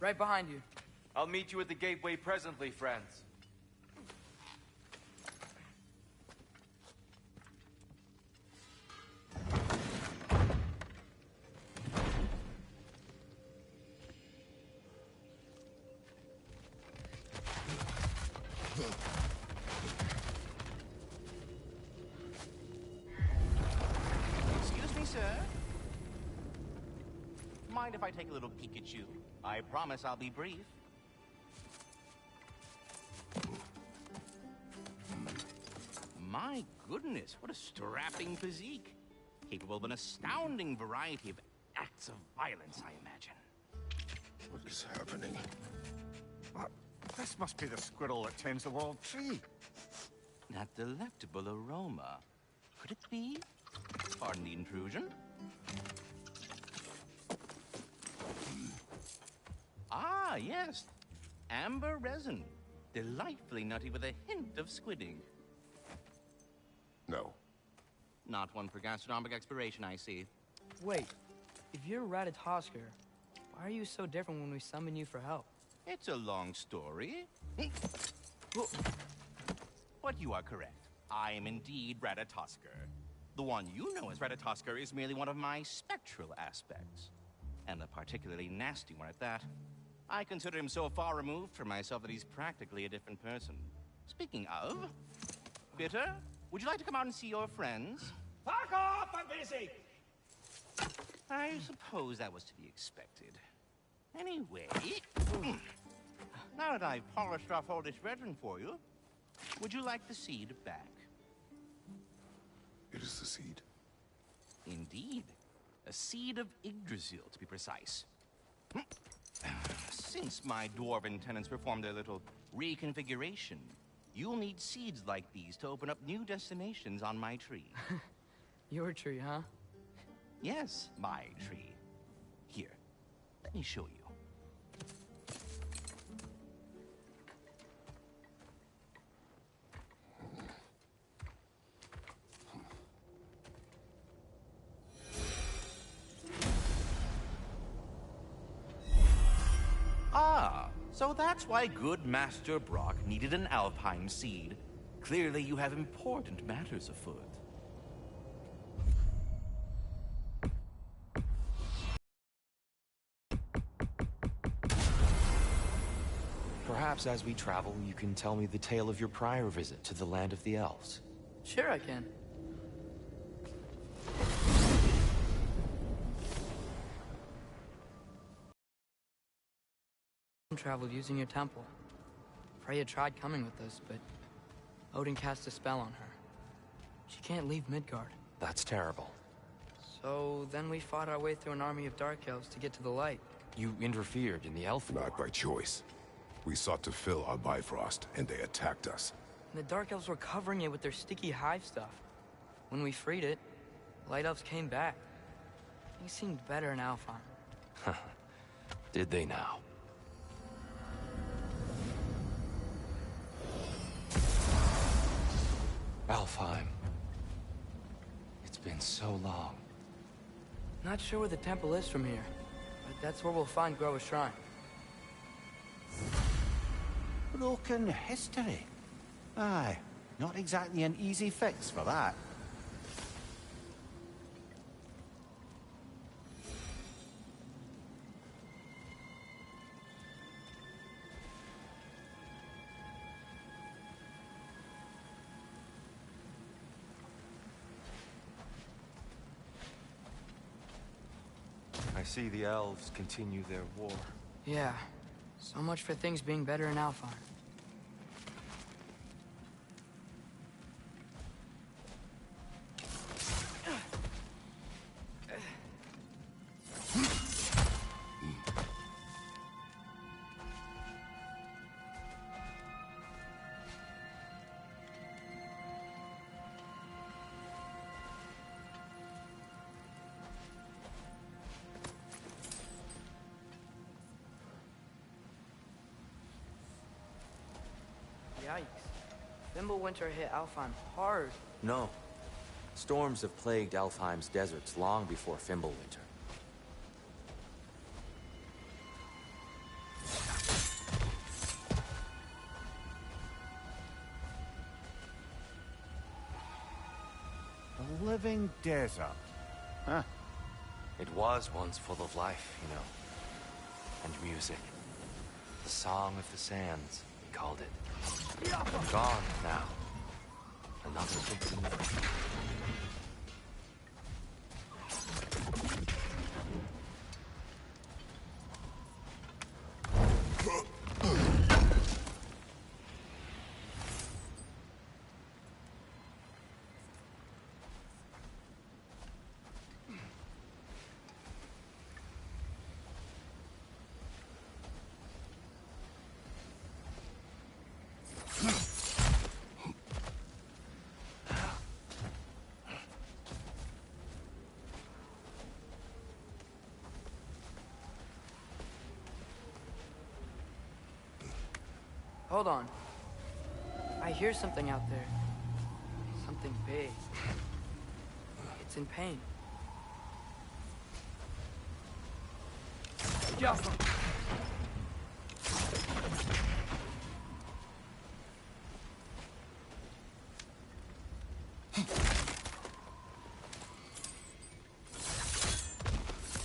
Right behind you. I'll meet you at the gateway presently, friends. Excuse me, sir. Mind if I take a little peek at you? I promise I'll be brief. My goodness, what a strapping physique. Capable of an astounding variety of acts of violence, I imagine. What is happening? This must be the squirrel that tends the world tree. That delectable aroma. Could it be? Pardon the intrusion. Ah, yes. Amber resin. Delightfully nutty with a hint of squidding. No. Not one for gastronomic exploration, I see. Wait, if you're Ratatosker, why are you so different when we summon you for help? It's a long story. But you are correct. I am indeed Ratatosker. The one you know as Ratatosker is merely one of my spectral aspects. And a particularly nasty one at that. I consider him so far removed from myself that he's practically a different person. Speaking of, Bitter, would you like to come out and see your friends? Fuck off! I'm busy! I suppose that was to be expected. Anyway, now that I've polished off all this resin for you, would you like the seed back? It is the seed. Indeed. A seed of Yggdrasil, to be precise. Since my dwarven tenants performed their little reconfiguration, you'll need seeds like these to open up new destinations on my tree. Your tree, huh? Yes, my tree. Here, let me show you. Ah, so that's why good Master Brock needed an Alpine seed. Clearly you have important matters afoot. Perhaps as we travel, you can tell me the tale of your prior visit to the land of the elves. Sure I can. Traveled using your temple. Freya tried coming with us, but Odin cast a spell on her. She can't leave Midgard. That's terrible. So then we fought our way through an army of dark elves to get to the light. You interfered in the elf war. Not by choice. We sought to fill our Bifrost, and they attacked us. And the dark elves were covering it with their sticky hive stuff. When we freed it, light elves came back. They seemed better in Alfheim. Did they now? Alfheim. It's been so long. Not sure where the temple is from here, but that's where we'll find Groa's shrine. Broken history. Aye, not exactly an easy fix for that. I see the elves continue their war. Yeah, so much for things being better in Alfheim. Yikes. Fimbulwinter hit Alfheim hard. No. Storms have plagued Alfheim's deserts long before Fimbulwinter. living desert. Huh. It was once full of life, you know. And music. The Song of the Sands, we called it. Gone now. Another victim. Hold on. I hear something out there. Something big. It's in pain. Yeah.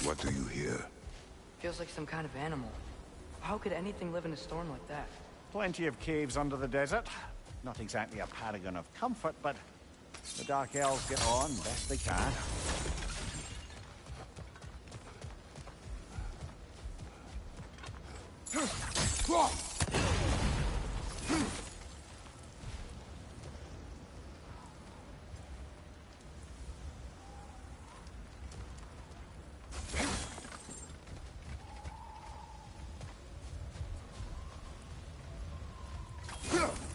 What do you hear? Feels like some kind of animal. How could anything live in a storm like that? Plenty of caves under the desert. Not exactly a paragon of comfort, but the Dark Elves get on best they can.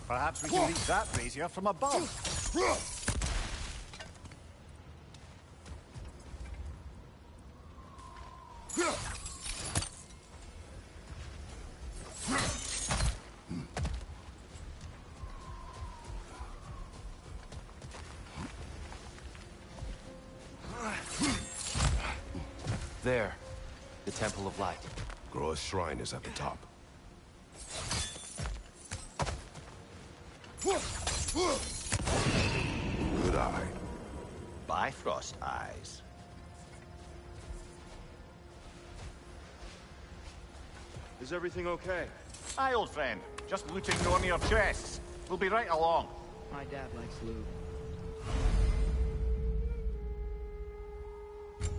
Perhaps we can reach that brazier from above. There. The Temple of Light. Groa's shrine is at the top. Good eye. Bifrost eyes. Is everything okay? Aye, old friend. Just looting one of your chests. We'll be right along. My dad likes loot.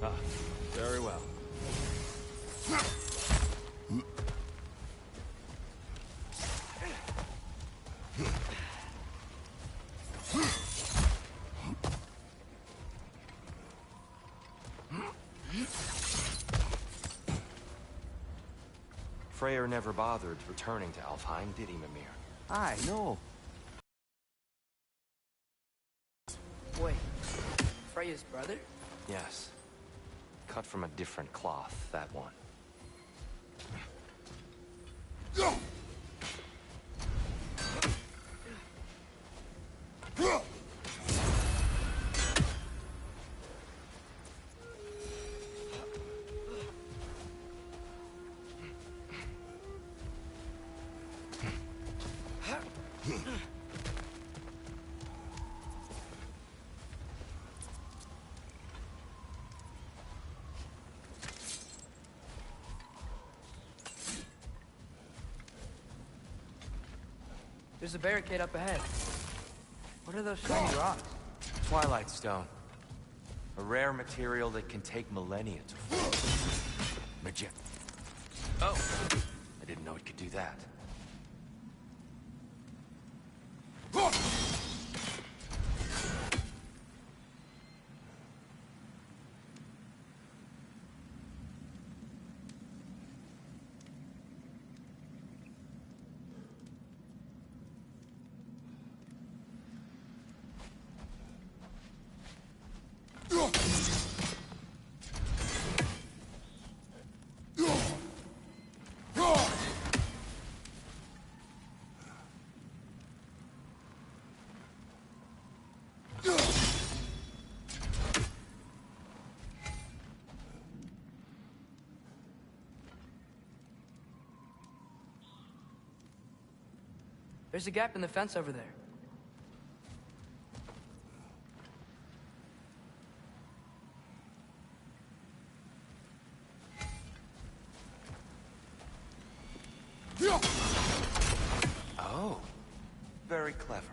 Ah, very well. Freyr never bothered returning to Alfheim, did he, Mimir? Aye, no. Wait, Freya's brother? Yes. Cut from a different cloth, that one. There's a barricade up ahead. What are those shiny rocks? Twilight Stone. A rare material that can take millennia to form. Magic. Oh! I didn't know it could do that. There's a gap in the fence over there. Oh, very clever.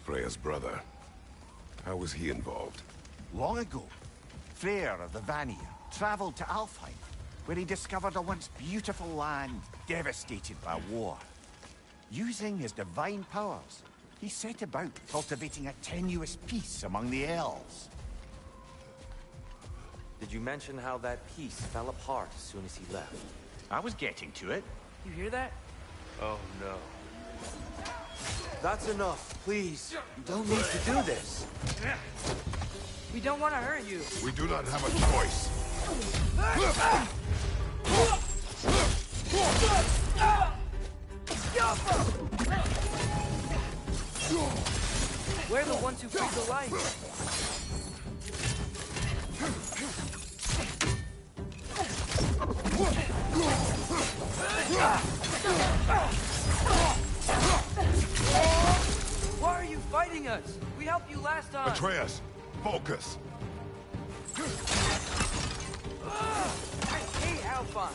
Freya's brother. How was he involved? Long ago, Freyr of the Vanir traveled to Alfheim, where he discovered a once beautiful land devastated by war. Using his divine powers, he set about cultivating a tenuous peace among the elves. Did you mention how that piece fell apart as soon as he left? I was getting to it. You hear that? Oh no. That's enough, please. You don't need to do this. We don't want to hurt you. We do not have a choice. We're the ones who freed the light. Why are you fighting us? We helped you last time. Atreus, focus. I hate Alphon.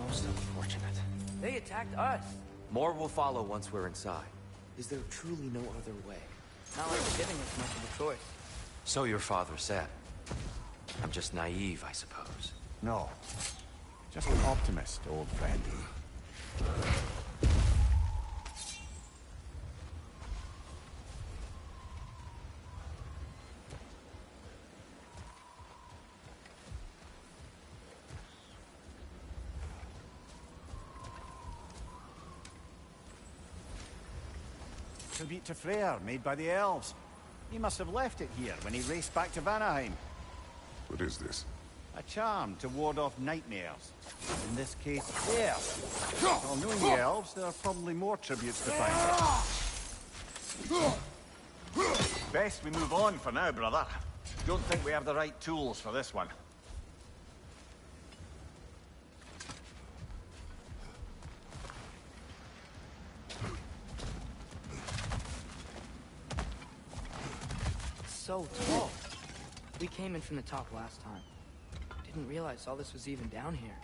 Most unfortunate. They attacked us. More will follow once we're inside. Is there truly no other way? Not like they're giving us much of a choice. So your father said. I'm just naive, I suppose. No, just an optimist, old friend. Tribute to Freyr, made by the elves. He must have left it here when he raced back to Vanaheim. What is this? A charm to ward off nightmares. In this case, fear. Well, knowing the elves, there are probably more tributes to find. Best we move on for now, brother. Don't think we have the right tools for this one. So tall. We came in from the top last time. Didn't realize all this was even down here.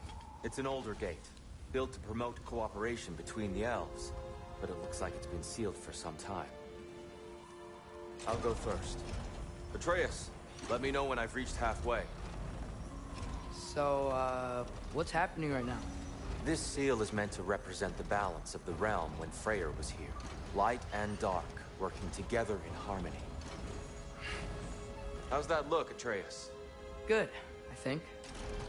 It's an older gate, built to promote cooperation between the elves, but it looks like it's been sealed for some time. I'll go first. Atreus, let me know when I've reached halfway. So, what's happening right now? This seal is meant to represent the balance of the realm when Freyr was here. Light and dark, working together in harmony. How's that look, Atreus? Good, I think.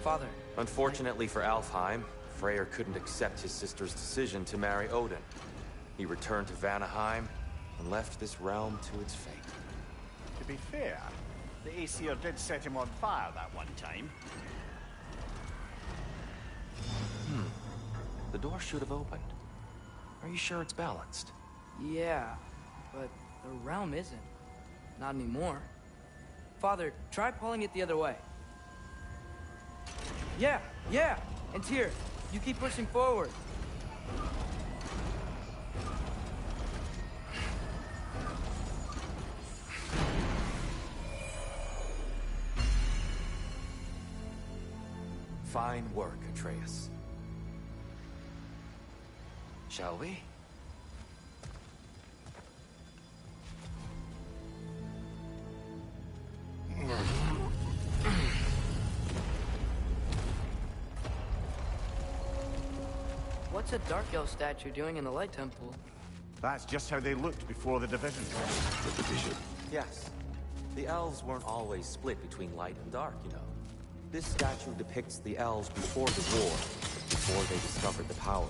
Father. Unfortunately for Alfheim, Freyr couldn't accept his sister's decision to marry Odin. He returned to Vanaheim and left this realm to its fate. To be fair, the Aesir did set him on fire that one time. The door should have opened. Are you sure it's balanced? Yeah, but the realm isn't. Not anymore. Father, try pulling it the other way. Yeah, and here, you keep pushing forward. Fine work, Atreus. Shall we? What's a Dark Elf statue doing in the Light Temple? That's just how they looked before the division. The division. Yes. The elves weren't always split between light and dark, you know. This statue depicts the elves before the war, before they discovered the power.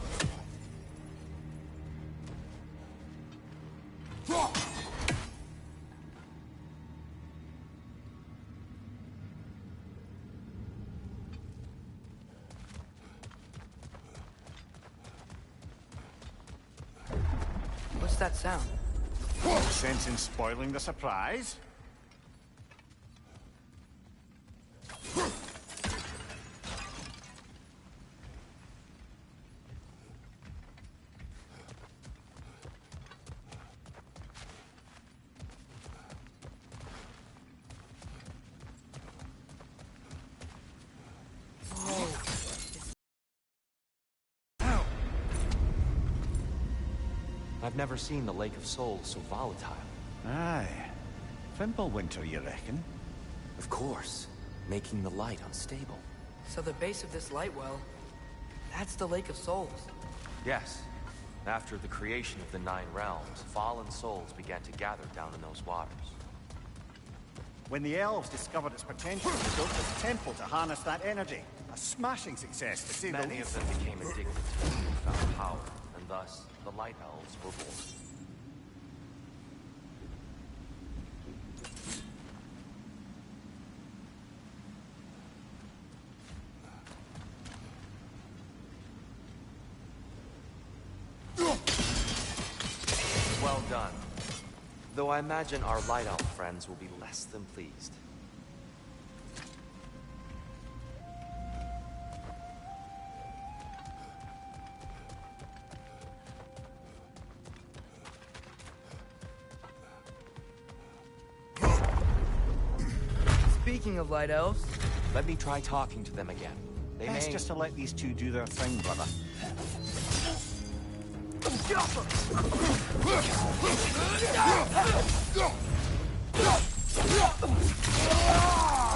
What's that sound? No sense in spoiling the surprise. I've never seen the Lake of Souls so volatile. Aye. Fimbulwinter, you reckon? Of course, making the light unstable. So the base of this light well, that's the Lake of Souls. Yes. After the creation of the Nine Realms, fallen souls began to gather down in those waters. When the elves discovered its potential, they built this temple to harness that energy. A smashing success, to say the Many least. of them became addicted to the newfound power, and thus the Light Elves were born. Well done. Though I imagine our Light Elf friends will be less than pleased. Speaking of Light Elves, Let me try talking to them again. They Best may... just to let these two do their thing, brother.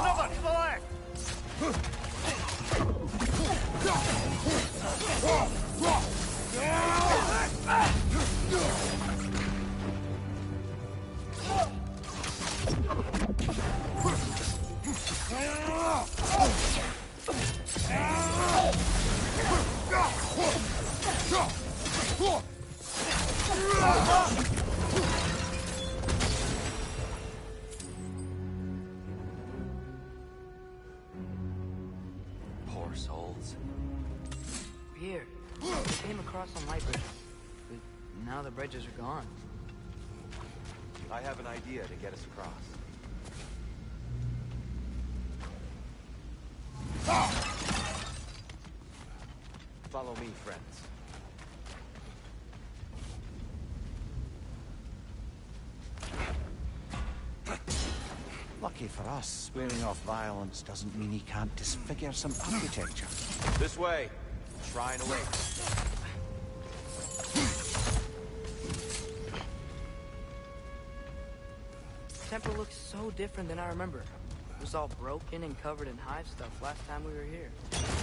Another to the left! Poor souls. weird. We came across some light bridges, but now the bridges are gone. I have an idea to get us across. Follow me, friends. Lucky for us, swearing off violence doesn't mean he can't disfigure some architecture. This way. Shrine awaits. The temple looks so different than I remember. It was all broken and covered in hive stuff last time we were here.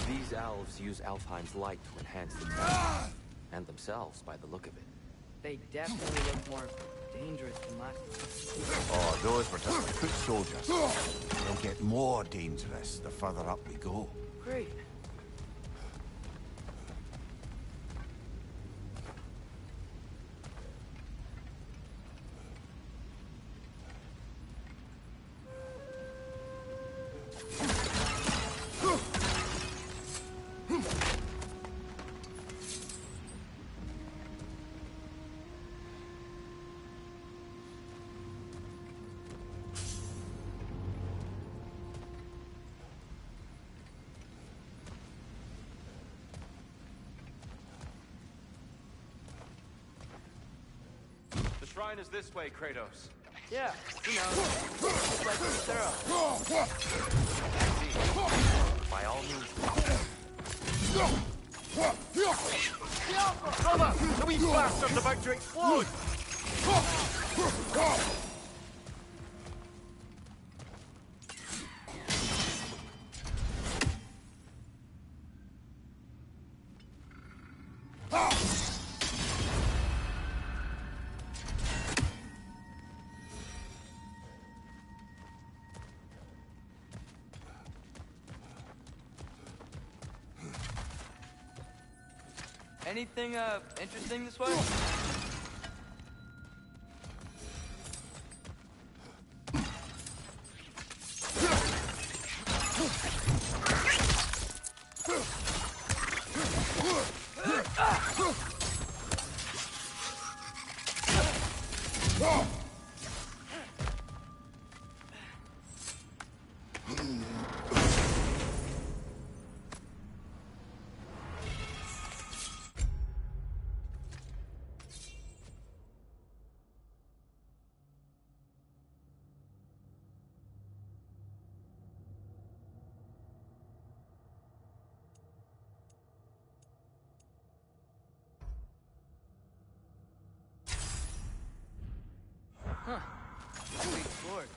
These elves use Alfheim's light to enhance the temple, and themselves by the look of it. They definitely look more dangerous than last time. Oh, those were just the foot soldiers. They'll get more dangerous the further up we go. Great. shrine is this way, Kratos. Yeah, you know, just like Sarah. By all means. Brother! The wee bastard's about to explode! Anything, interesting this way? Huh. We explored.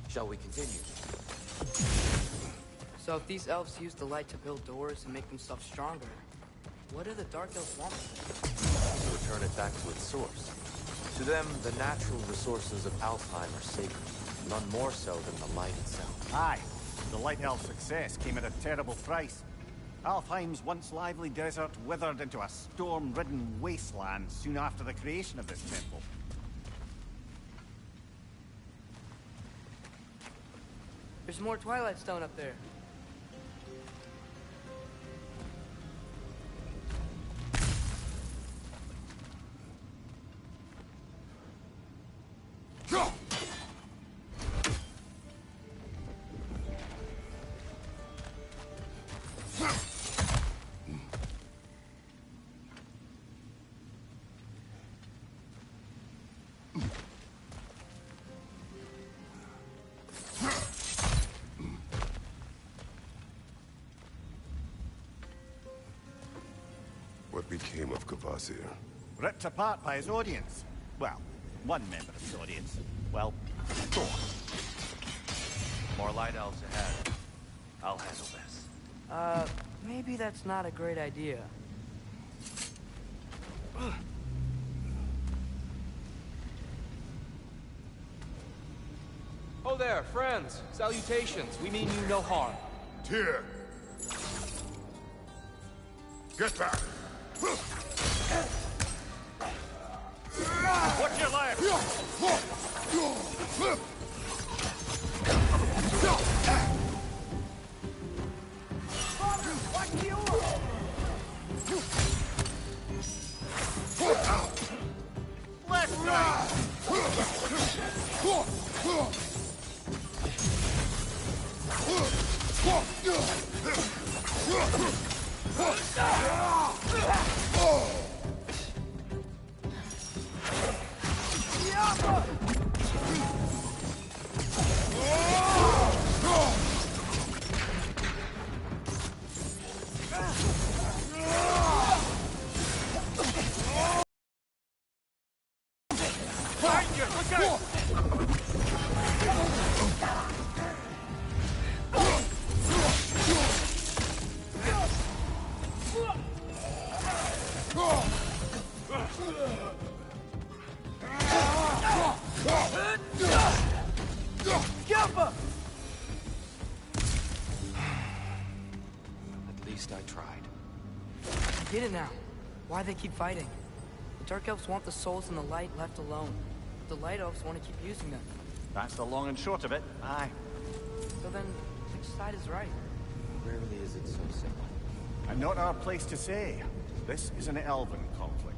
Shall we continue? So if these elves use the light to build doors and make themselves stronger, what do the Dark Elves want? To return it back to its source. To them, the natural resources of Alfheim are sacred, none more so than the light itself. Aye, the Light Elf's success came at a terrible price. Alfheim's once lively desert withered into a storm-ridden wasteland soon after the creation of this temple. There's more Twilight Stone up there. What became of Kvasir? Ripped apart by his audience. Well, one member of his audience. Well, four. More light elves ahead. I'll handle this. Maybe that's not a great idea. Oh there, friends. Salutations. We mean you no harm. Tyr! Get back! Watch your left! Left, right! At least I tried. I get it now. Why they keep fighting. The Dark Elves want the souls and the light left alone. The Light Elves want to keep using them. That's the long and short of it. Aye. So then, which side is right? Rarely is it so simple. And not our place to say. This is an elven conflict.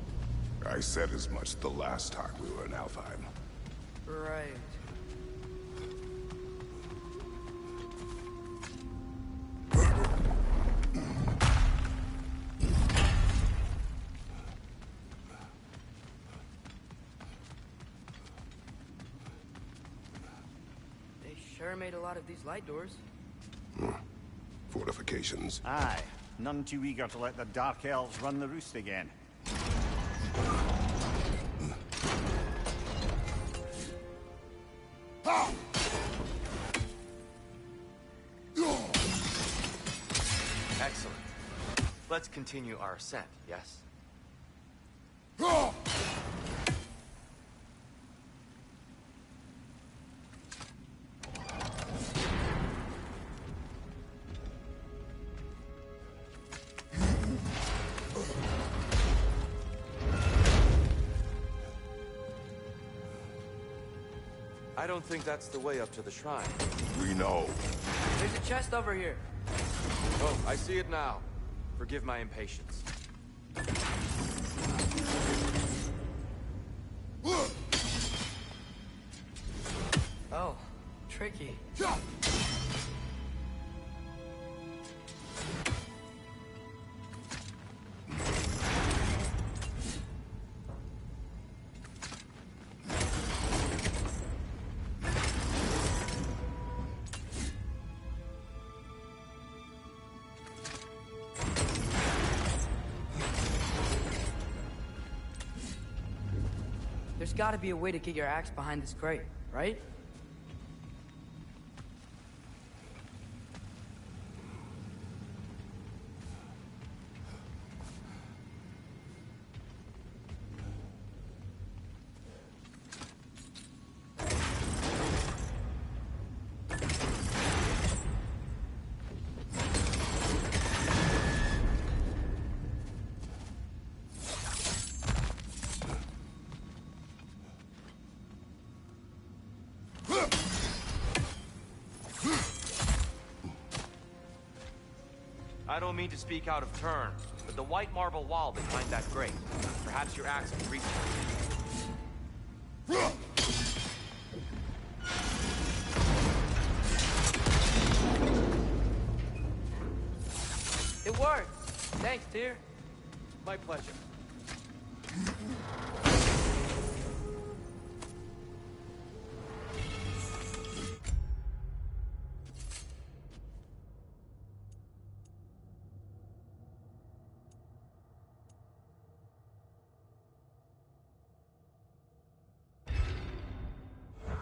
I said as much the last time we were in Alfheim. Right. They sure made a lot of these light doors. Fortifications. Aye. None too eager to let the Dark Elves run the roost again. Excellent. Let's continue our ascent, yes? I don't think that's the way up to the shrine. We know. There's a chest over here. Oh, I see it now. Forgive my impatience. Oh, tricky. There's gotta be a way to get your axe behind this crate, right? I don't mean to speak out of turn, but the white marble wall behind that grate. Perhaps your axe can reach it. It worked! Thanks, dear. My pleasure.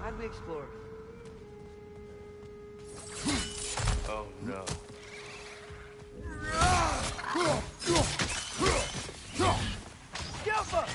How'd we explore? Oh no. Jumper!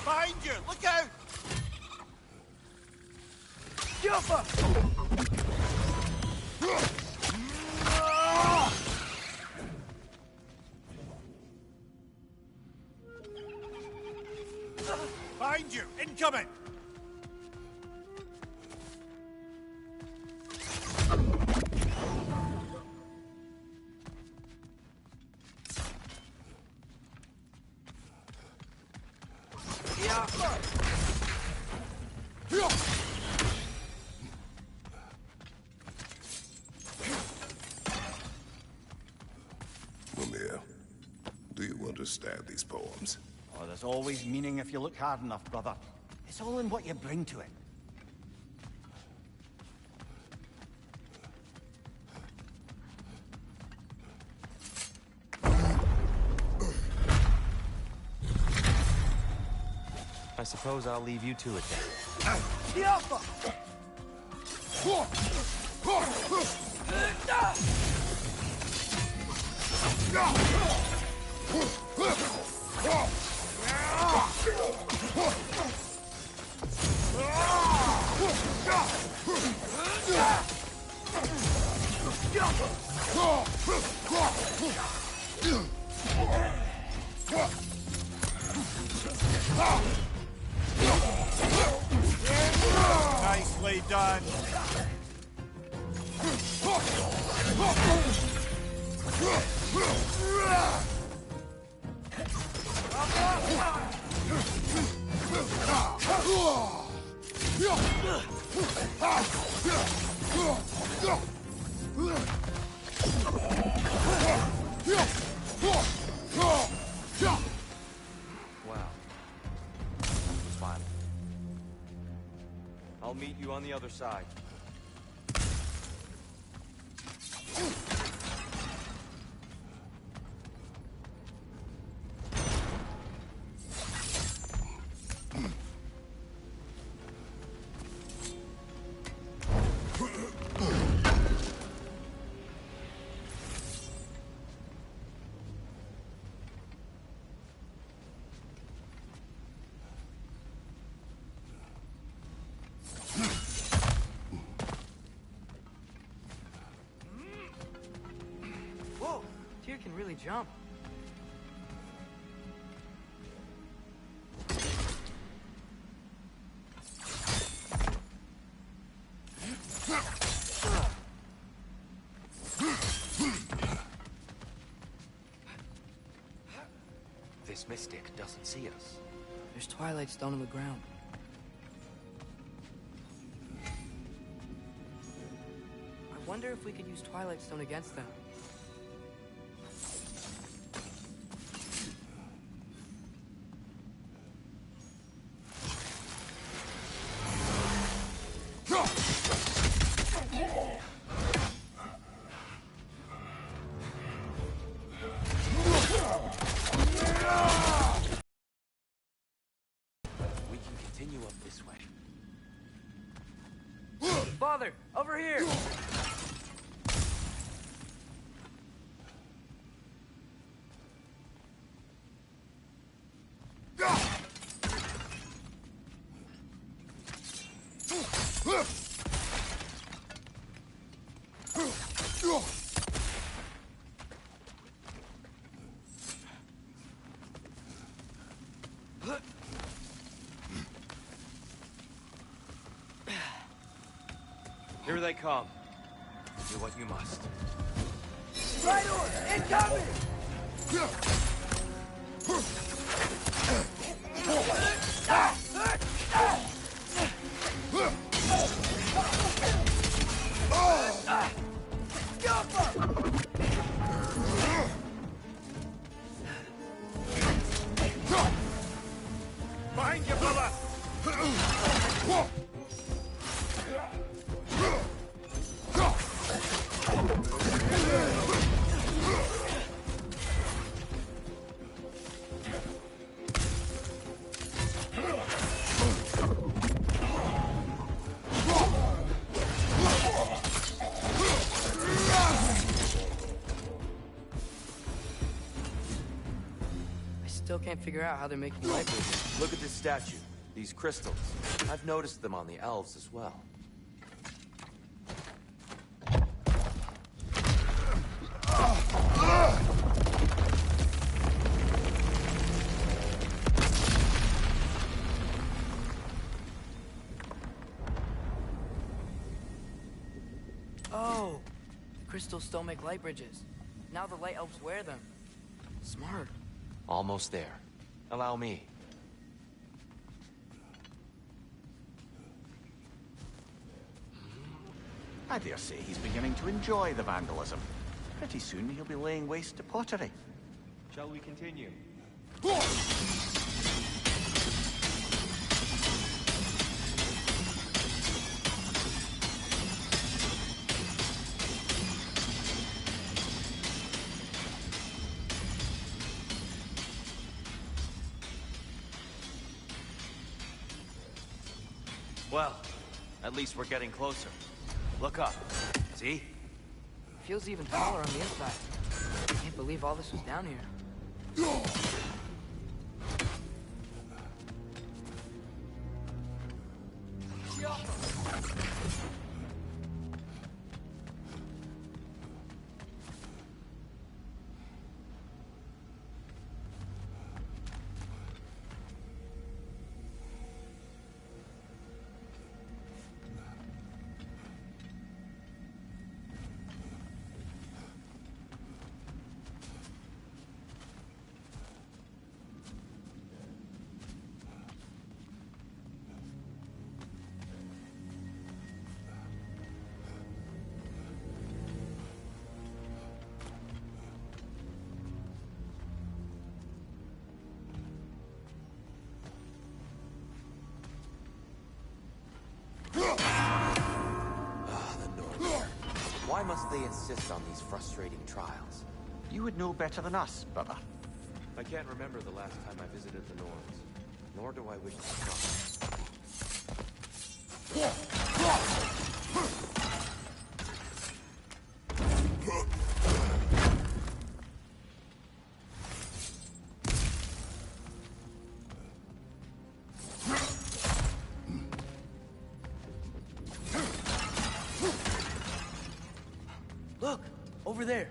Behind you! Look out! Behind you! Incoming! Mimir, do you understand these poems? Oh, there's always meaning if you look hard enough, brother. It's all in what you bring to it. I suppose I'll leave you to it then. Nicely done. Wow. That was fun. I'll meet you on the other side. Whoa, Tyr can really jump. This mystic doesn't see us. There's Twilight Stone on the ground. I wonder if we could use Twilight Stone against them. We can continue up this way. Father, over here! Here they come. Do what you must. Right on! Incoming! Behind you, brother! I still can't figure out how they're making light with it. Look at this statue. These crystals. I've noticed them on the elves as well. crystals still make light bridges. Now the light elves wear them. Smart. Almost there. Allow me. I dare say he's beginning to enjoy the vandalism. Pretty soon he'll be laying waste to pottery. Shall we continue? Well, at least we're getting closer. Look up. See? Feels even taller on the inside. I can't believe all this was down here. Why must they insist on these frustrating trials? You would know better than us, brother. I can't remember the last time I visited the Nords, nor do I wish to try. Look! Over there!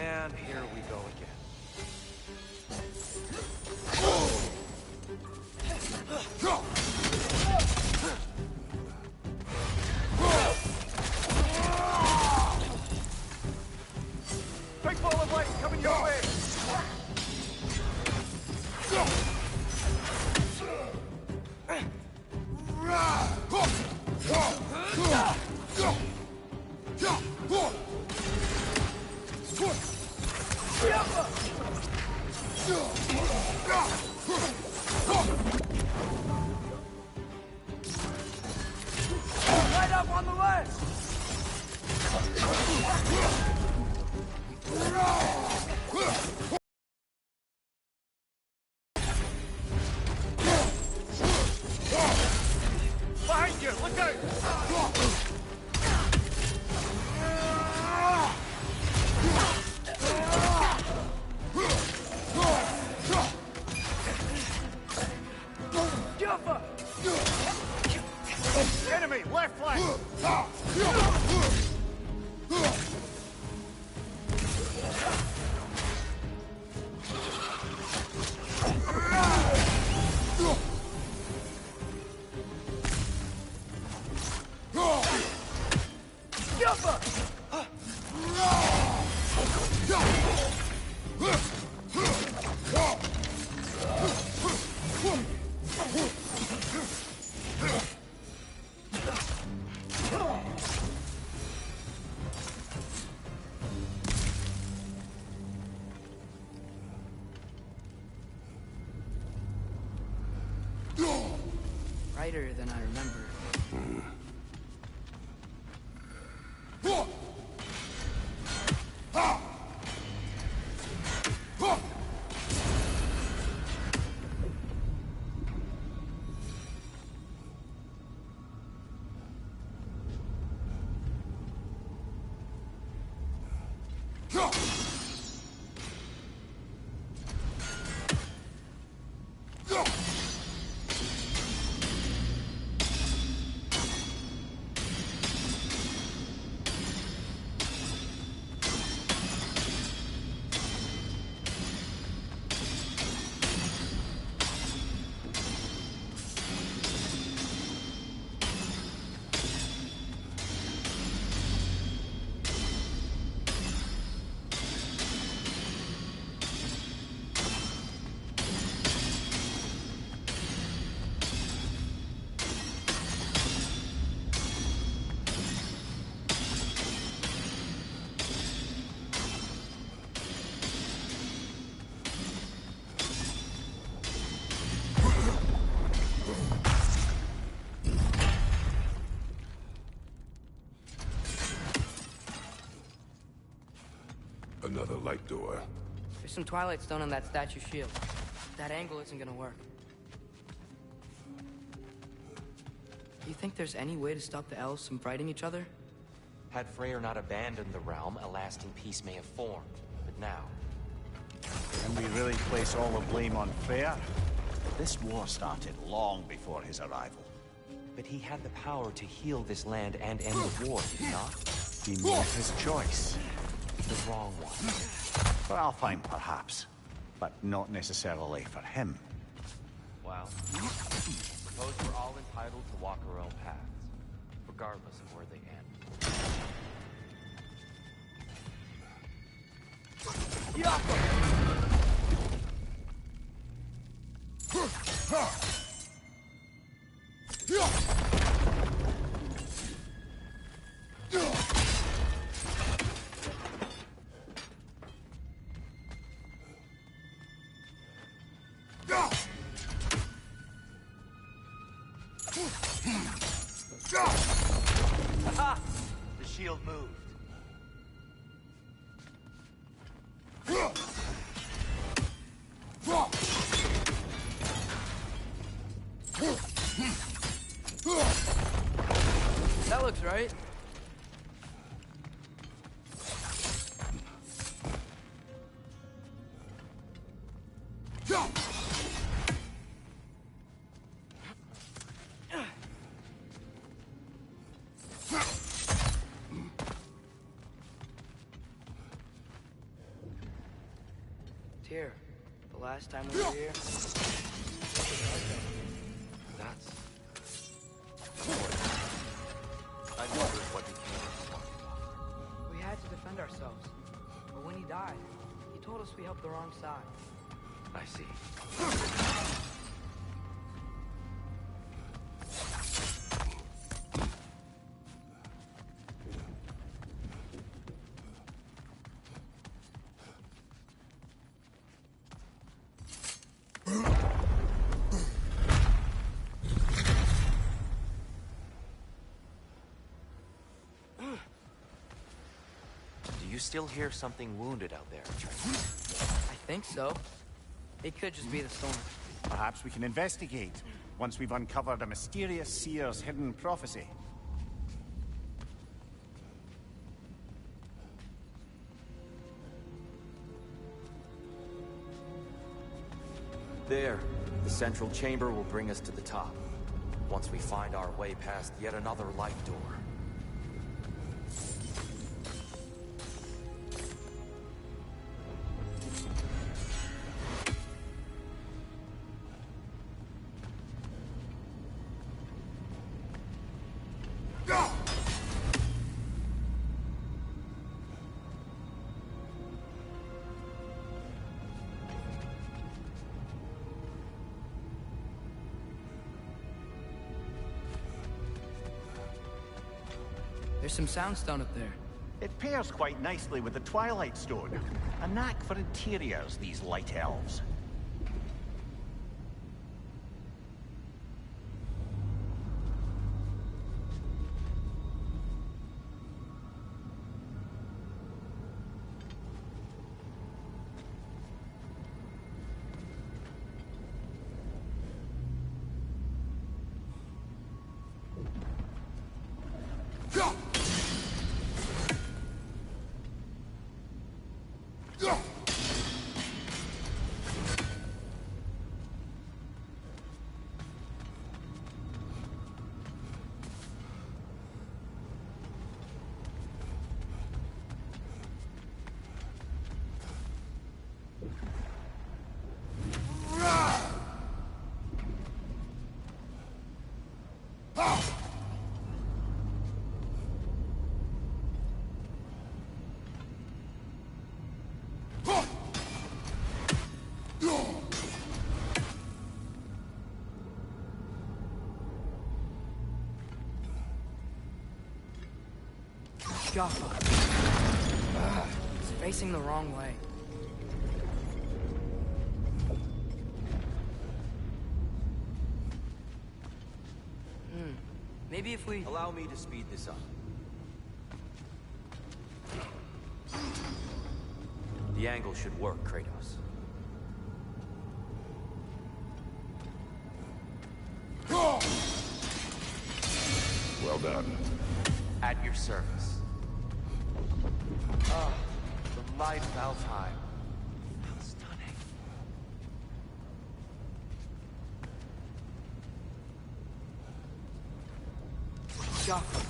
And here we go again. Big ball of light coming your way! Light up on the left! Behind you! Look out! Enemy, left flank! brighter than I remember. Another light door. There's some Twilight Stone on that statue shield. That angle isn't gonna work. Do you think there's any way to stop the elves from fighting each other? Had Freyr not abandoned the realm, a lasting peace may have formed. But now... Can we really place all the blame on Freyr? This war started long before his arrival. But he had the power to heal this land and end the war, did he not? He made his choice. The wrong one. For Alfheim, perhaps. But not necessarily for him. Well, suppose we're all entitled to walk our own paths, regardless of where they end. Aha! The shield moved. That looks right. Here, the last time we were here. That's... I wondered what became of him. We had to defend ourselves. But when he died, he told us we helped the wrong side. I see. Do you still hear something wounded out there? I think so. It could just be the storm. Perhaps we can investigate, once we've uncovered a mysterious seer's hidden prophecy. There. The central chamber will bring us to the top. Once we find our way past yet another light door. There's some soundstone up there. It pairs quite nicely with the Twilight Stone. A knack for interiors, these light elves. Jaffa. It's facing the wrong way. Maybe if we... Allow me to speed this up. The angle should work, Kratos. Well done. At your service. Ah, the light of Alfheim. How stunning. Jaffa.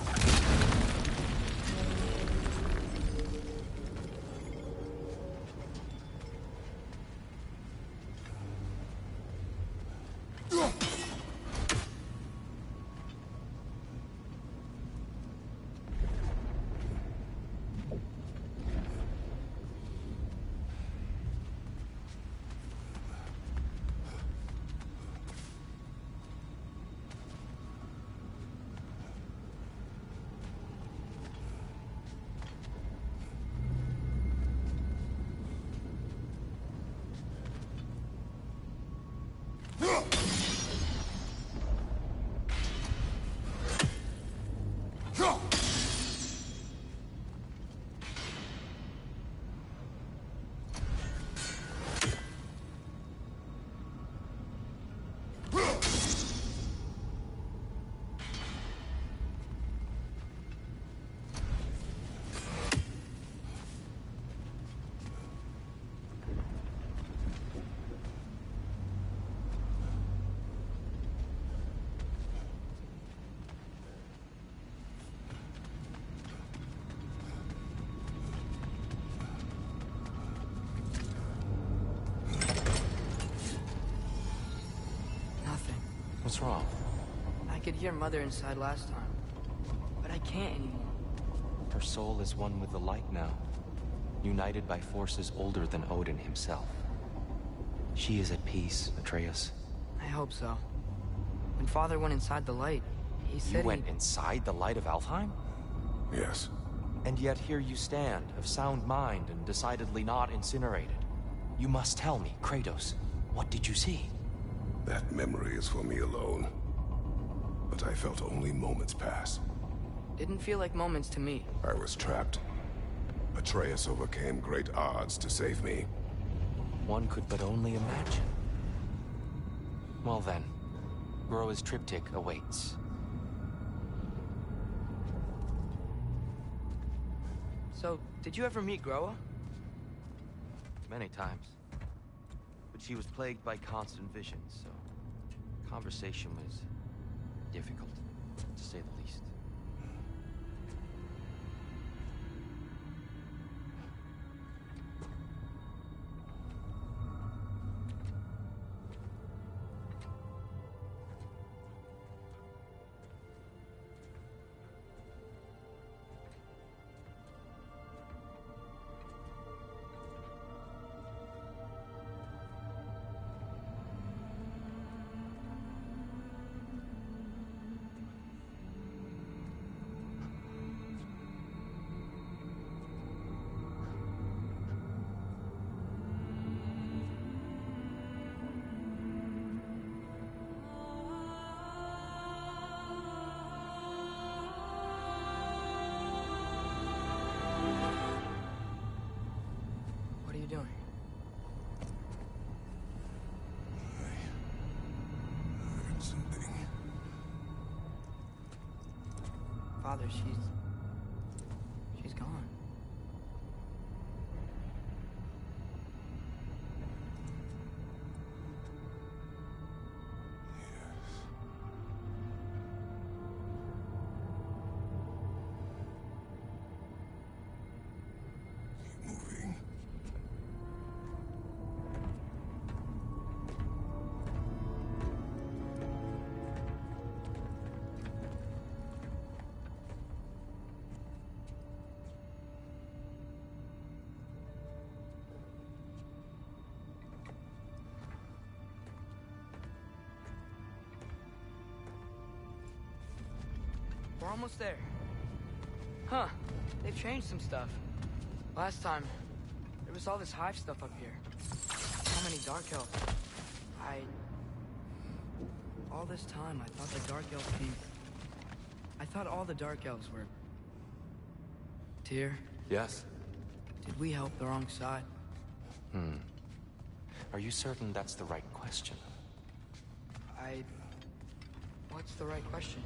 What's wrong? I could hear Mother inside last time, but I can't anymore. Her soul is one with the light now, united by forces older than Odin himself. She is at peace, Atreus. I hope so. When Father went inside the light, he said You went inside the light of Alfheim? Yes. And yet here you stand, of sound mind and decidedly not incinerated. You must tell me, Kratos, what did you see? That memory is for me alone. But I felt only moments pass. Didn't feel like moments to me. I was trapped. Atreus overcame great odds to save me. One could but only imagine. Well then, Groa's triptych awaits. So, did you ever meet Groa? Many times. But she was plagued by constant visions, so conversation was difficult, to say the least. Father, she's gone. Moving. We're almost there. Huh. They've changed some stuff. Last time, there was all this hive stuff up here. So many Dark Elves. All this time, I thought the Dark Elves came... I thought all the Dark Elves were... Tyr, Yes? did we help the wrong side? Are you certain that's the right question? What's the right question?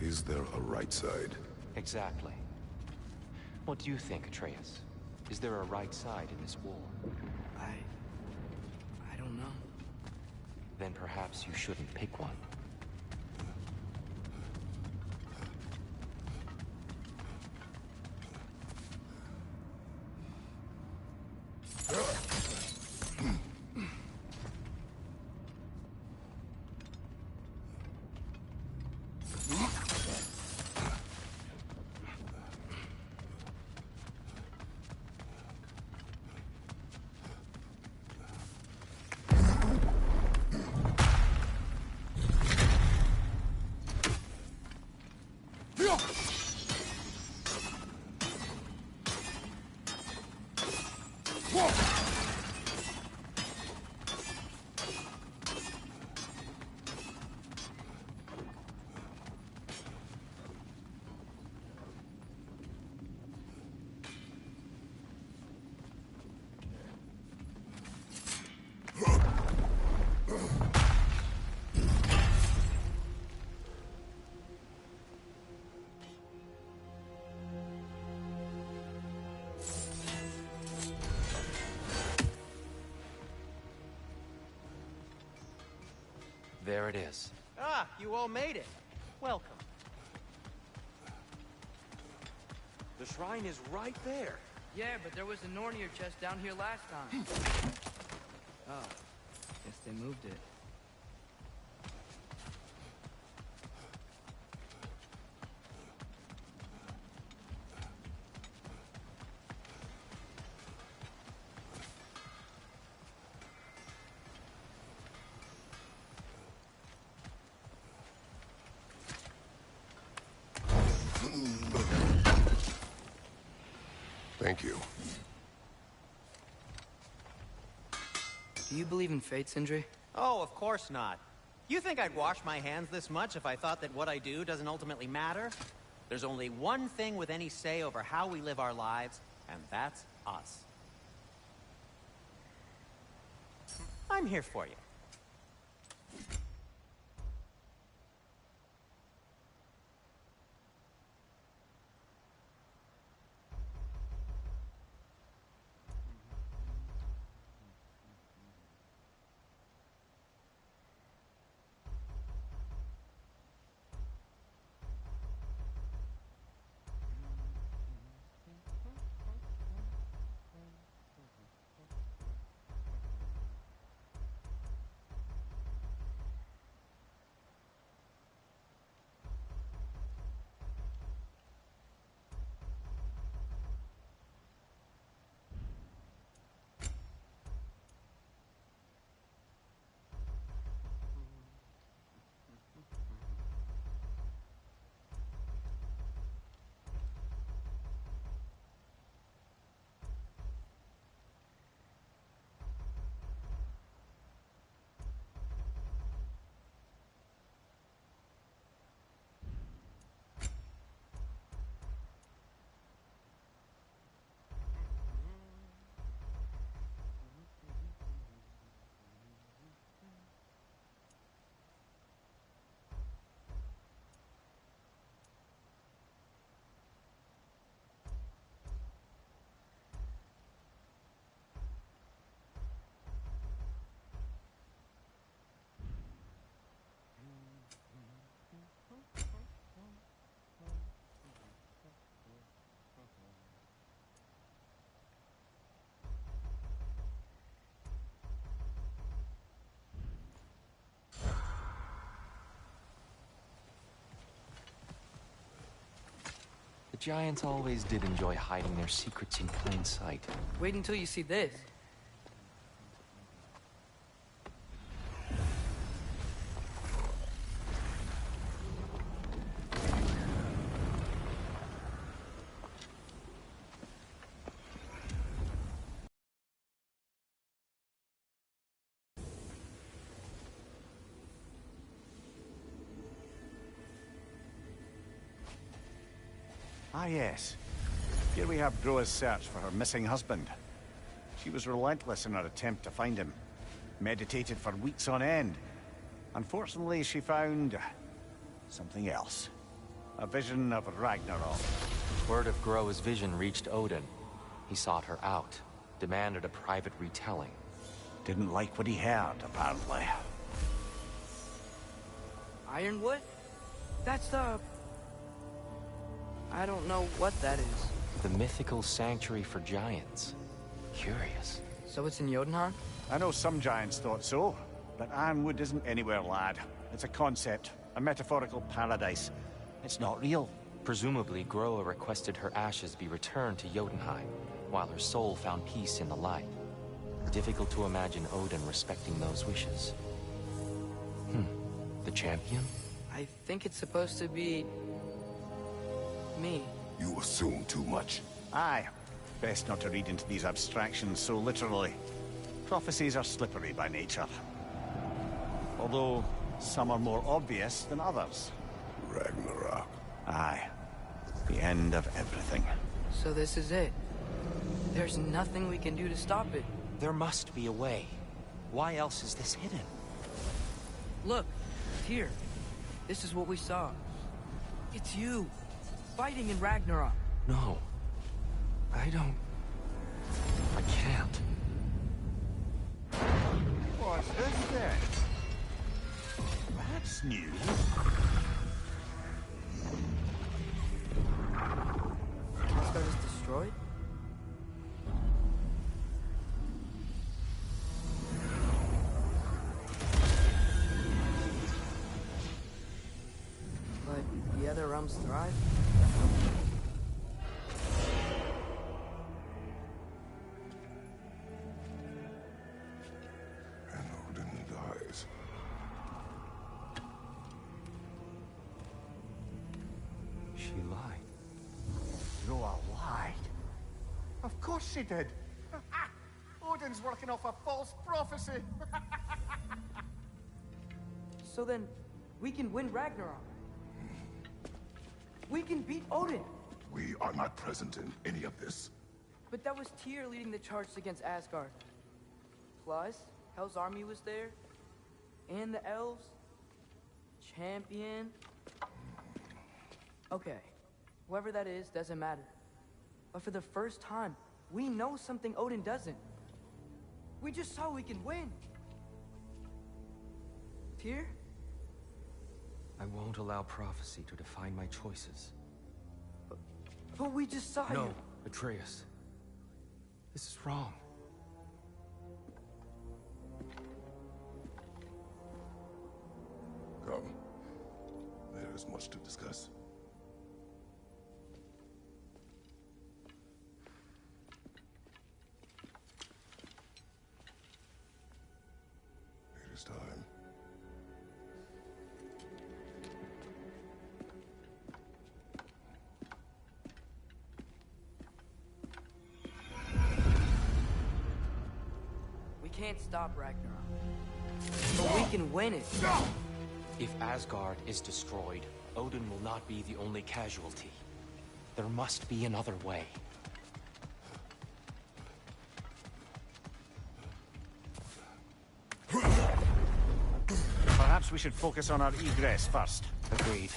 Is there a right side? Exactly. What do you think, Atreus? Is there a right side in this war? I don't know. Then perhaps you shouldn't pick one. There it is. Ah, you all made it. Welcome. The shrine is right there. Yeah, but there was a Nornir chest down here last time. Oh, guess they moved it. Thank you. Do you believe in fate, Sindri? Oh, of course not. You think I'd wash my hands this much if I thought that what I do doesn't ultimately matter? There's only one thing with any say over how we live our lives, and that's us. I'm here for you. Giants always did enjoy hiding their secrets in plain sight. Wait until you see this. Ah, yes. Here we have Groa's search for her missing husband. She was relentless in her attempt to find him. Meditated for weeks on end. Unfortunately, she found something else. A vision of Ragnarok. Word of Groa's vision reached Odin. He sought her out, demanded a private retelling. Didn't like what he heard, apparently. Ironwood? That's the... I don't know what that is. The mythical sanctuary for giants. Curious. So it's in Jotunheim? I know some giants thought so, but Ironwood isn't anywhere, lad. It's a concept, a metaphorical paradise. It's not real. Presumably, Groa requested her ashes be returned to Jotunheim, while her soul found peace in the light. Difficult to imagine Odin respecting those wishes. The champion? I think it's supposed to be... me. You assume too much. Aye. Best not to read into these abstractions so literally. Prophecies are slippery by nature. Although, some are more obvious than others. Ragnarok. Aye. The end of everything. So this is it. There's nothing we can do to stop it. There must be a way. Why else is this hidden? Look, here. This is what we saw. It's you, fighting in Ragnarok. No. I can't. What's this then? That's new. Asgard is destroyed? But the other realms thrive? And Odin dies. She lied. Groa lied. Of course she did. Odin's working off a false prophecy. So then, we can win Ragnarok. We can beat Odin. We are not present in any of this. But that was Tyr leading the charge against Asgard. Plus, Hell's army was there. And the elves. Champion. Okay. Whoever that is doesn't matter. But for the first time, we know something Odin doesn't. We just saw we can win. Tyr? I won't allow prophecy to define my choices. But we just saw No, you. Atreus. This is wrong. Come. There is much to discuss. It is time. We can't stop Ragnarok. But we can win it. If Asgard is destroyed, Odin will not be the only casualty. There must be another way. Perhaps we should focus on our egress first. Agreed.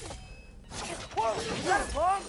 Whoa! Is that a bomb?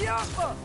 Yappa!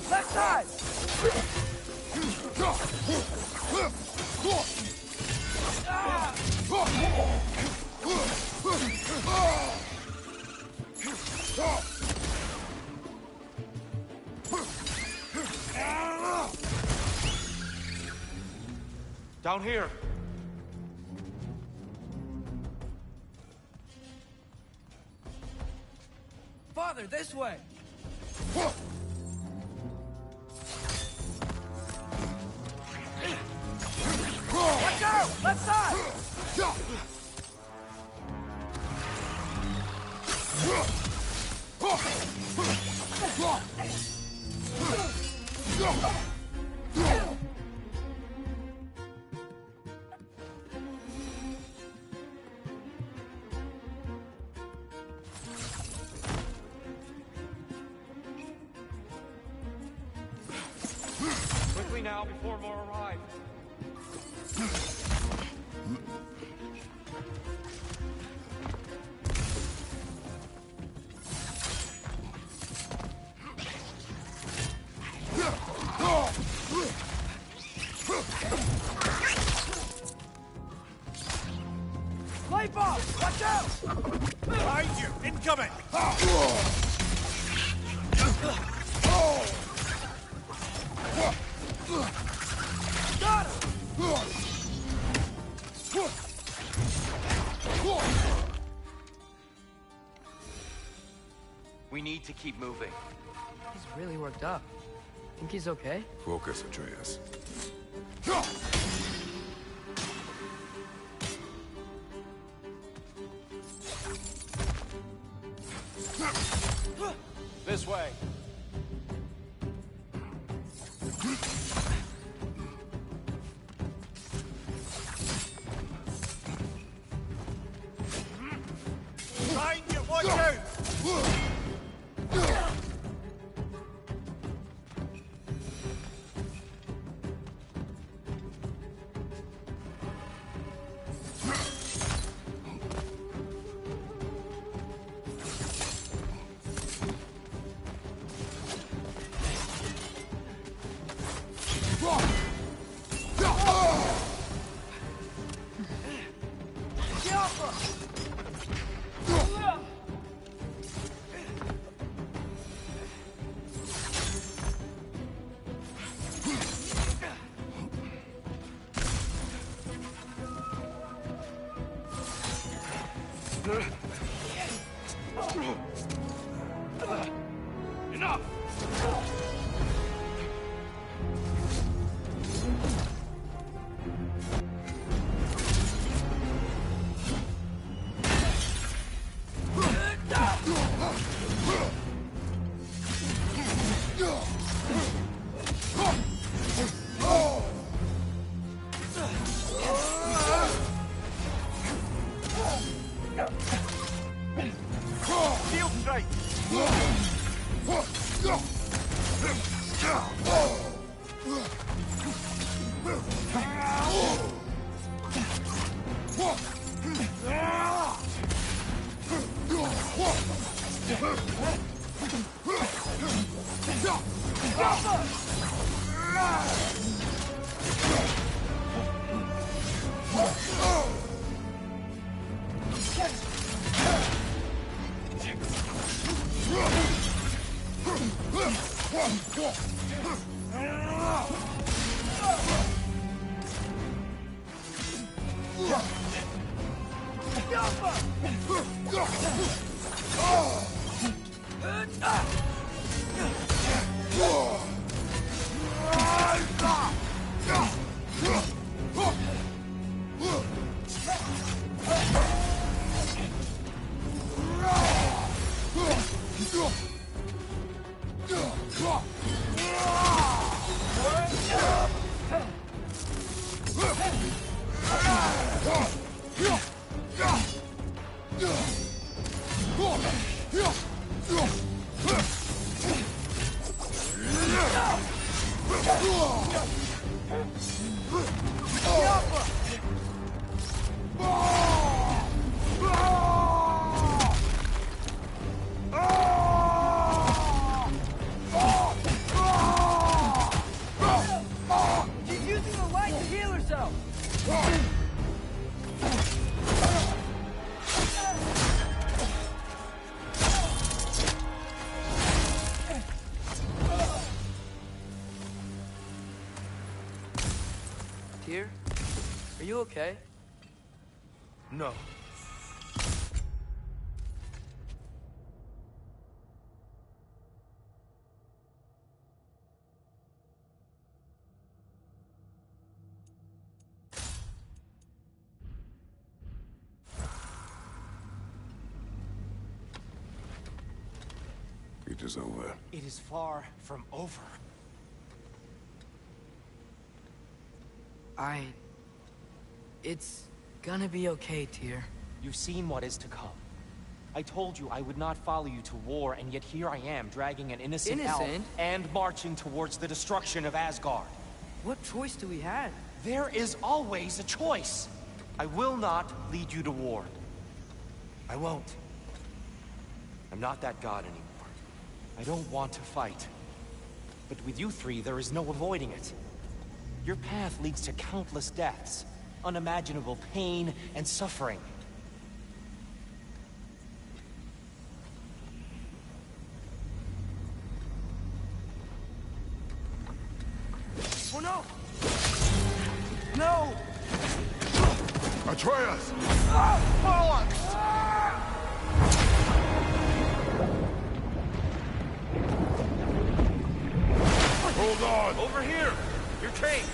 Left side! Down here. Father, this way! Watch out! Left side! Quickly now, before more arrive. Light bulb! Watch out! Behind you! Incoming! Got him! We need to keep moving. He's really worked up. Think he's okay? Focus, Atreus. This way. Behind you! Watch out! Enough! Shield strike! Yappa! She's using the light to heal herself! Tyr? Are you okay? No. It is over. It is far from over. It's gonna be okay, Tyr. You've seen what is to come. I told you I would not follow you to war, and yet here I am, dragging an innocent elf and marching towards the destruction of Asgard. What choice do we have? There is always a choice. I will not lead you to war. I won't. I'm not that god anymore. I don't want to fight. But with you three, there is no avoiding it. Your path leads to countless deaths, unimaginable pain and suffering. Oh no! No! Atreus! Follow us! Hold on! Over here! Your cape!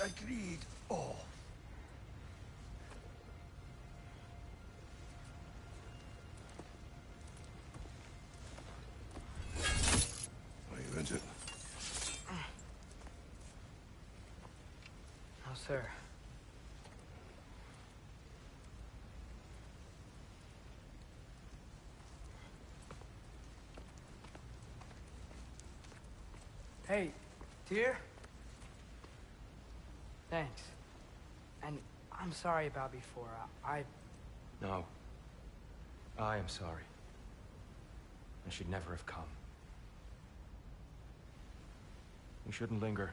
Agreed. Oh. You injured? No, sir. Hey, Tyr? Thanks. And I'm sorry about before. No. I am sorry. I should never have come. We shouldn't linger.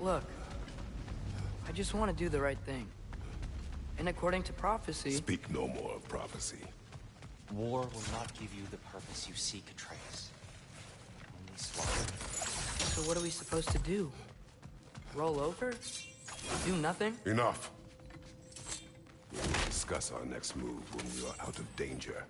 Look, I just want to do the right thing. And according to prophecy... Speak no more of prophecy. War will not give you the purpose you seek, Atreus. Only slaughter. So what are we supposed to do? Roll over? Do nothing? Enough. discuss our next move when we are out of danger.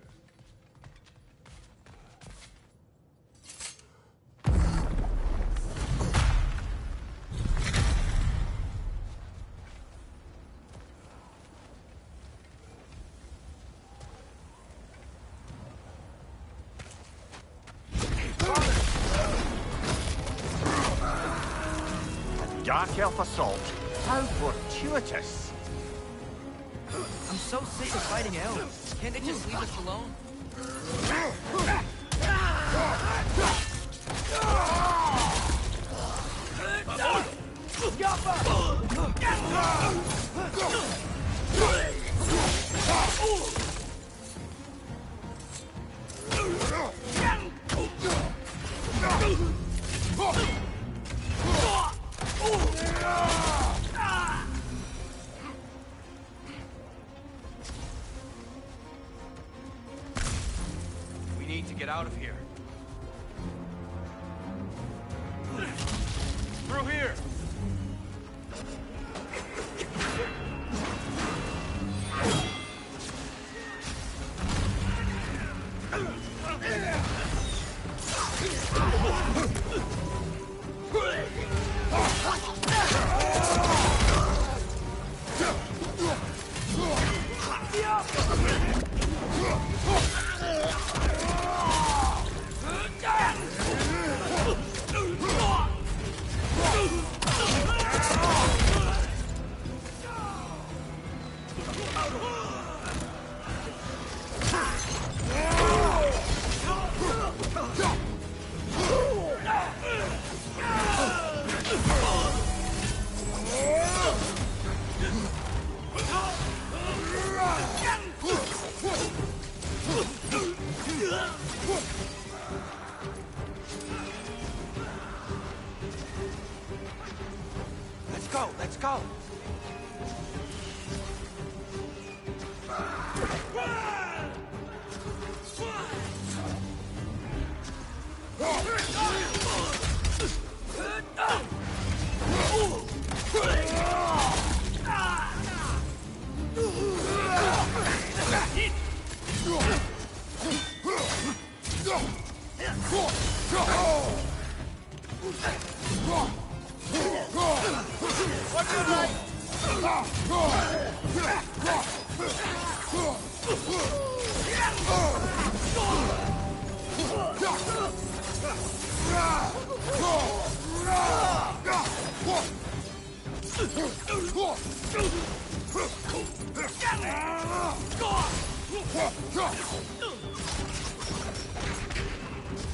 Dark Elf assault? How fortuitous! I'm so sick of fighting elves. Can't they just leave us alone? We need to get out of here. Through here! Let's go!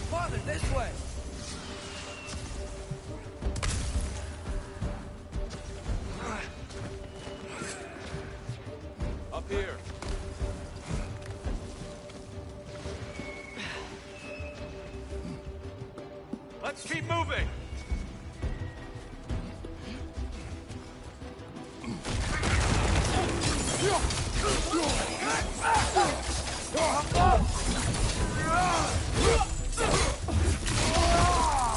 Father, this way! Up here. Let's keep moving!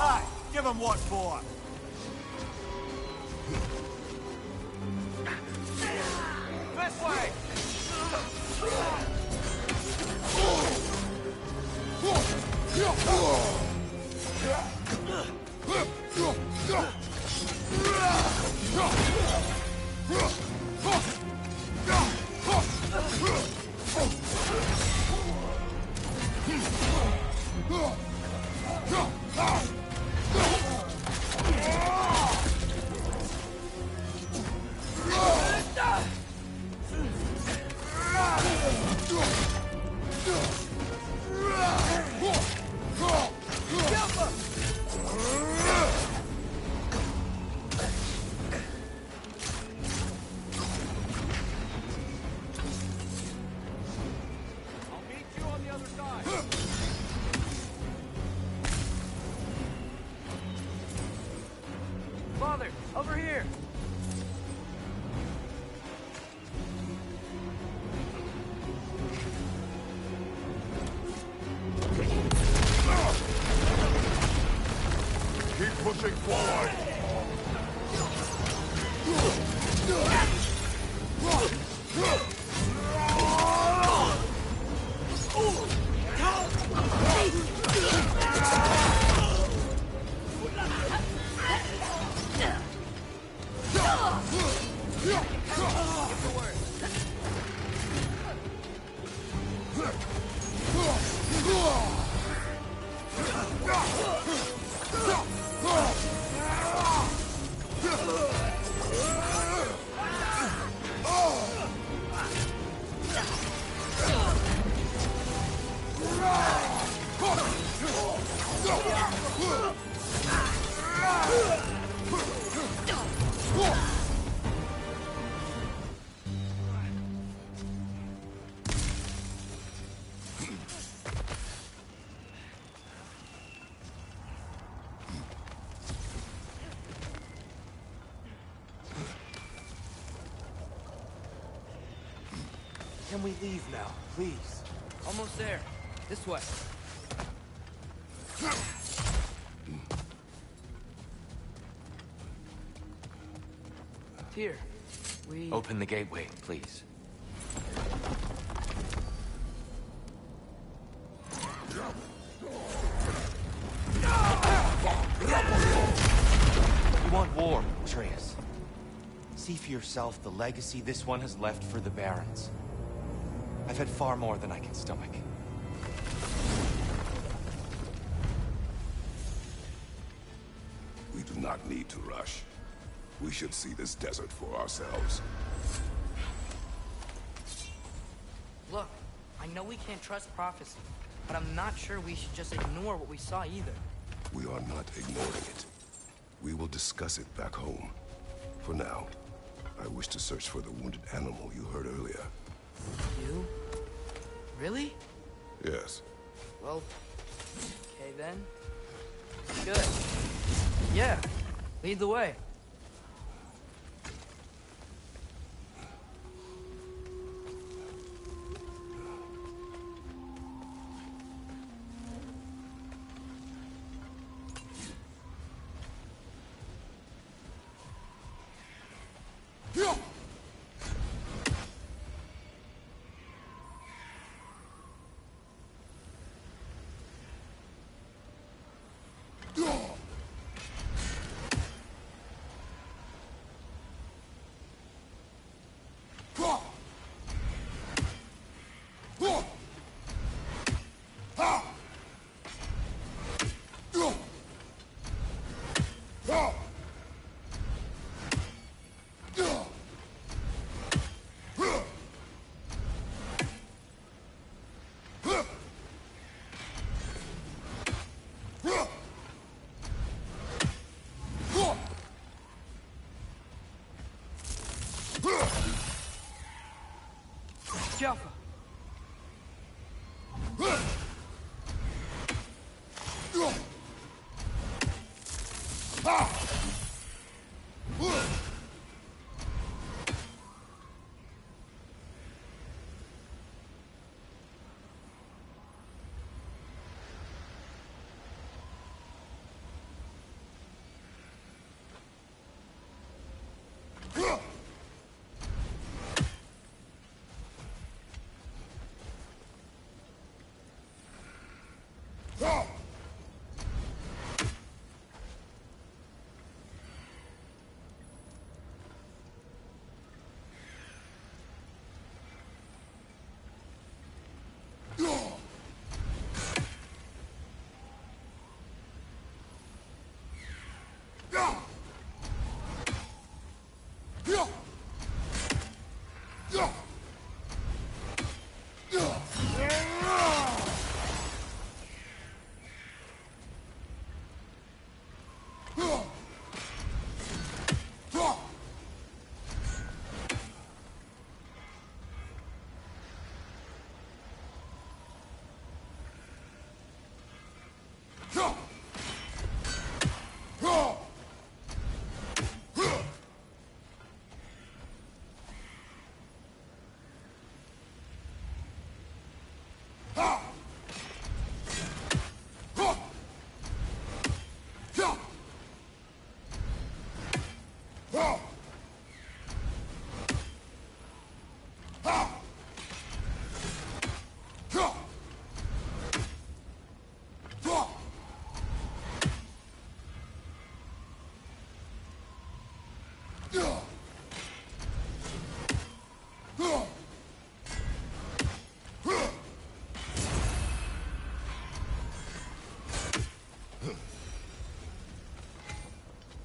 Aye, give him what for. This way! I'll meet you on the other side. Father, over here! Keep pushing forward! Can we leave now, please? Almost there. This way. Here. Open the gateway, please. You want war, Atreus. See for yourself the legacy this one has left for the Barons. I've had far more than I can stomach. We do not need to rush. We should see this desert for ourselves. Look, I know we can't trust prophecy, but I'm not sure we should just ignore what we saw either. We are not ignoring it. We will discuss it back home. For now, I wish to search for the wounded animal you heard earlier. You? Really? Yes. Well, okay then. Good. Yeah, lead the way. Jaffa.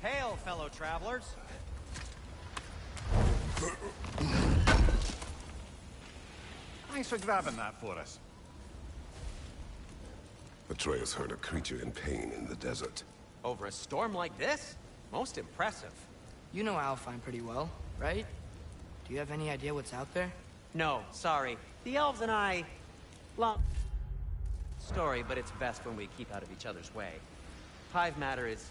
Hail, fellow travelers. Thanks for grabbing that for us. Atreus heard a creature in pain in the desert. Over a storm like this? Most impressive. You know Alfheim pretty well, right? Do you have any idea what's out there? No, sorry. The elves and I... long story, but it's best when we keep out of each other's way. Hive matter is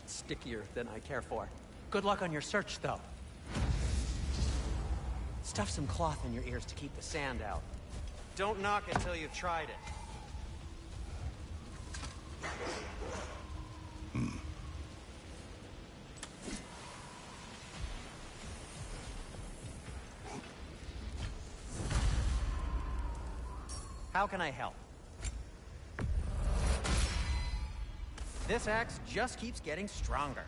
stickier than I care for. Good luck on your search, though. Stuff some cloth in your ears to keep the sand out. Don't knock it till you've tried it. How can I help? This axe just keeps getting stronger.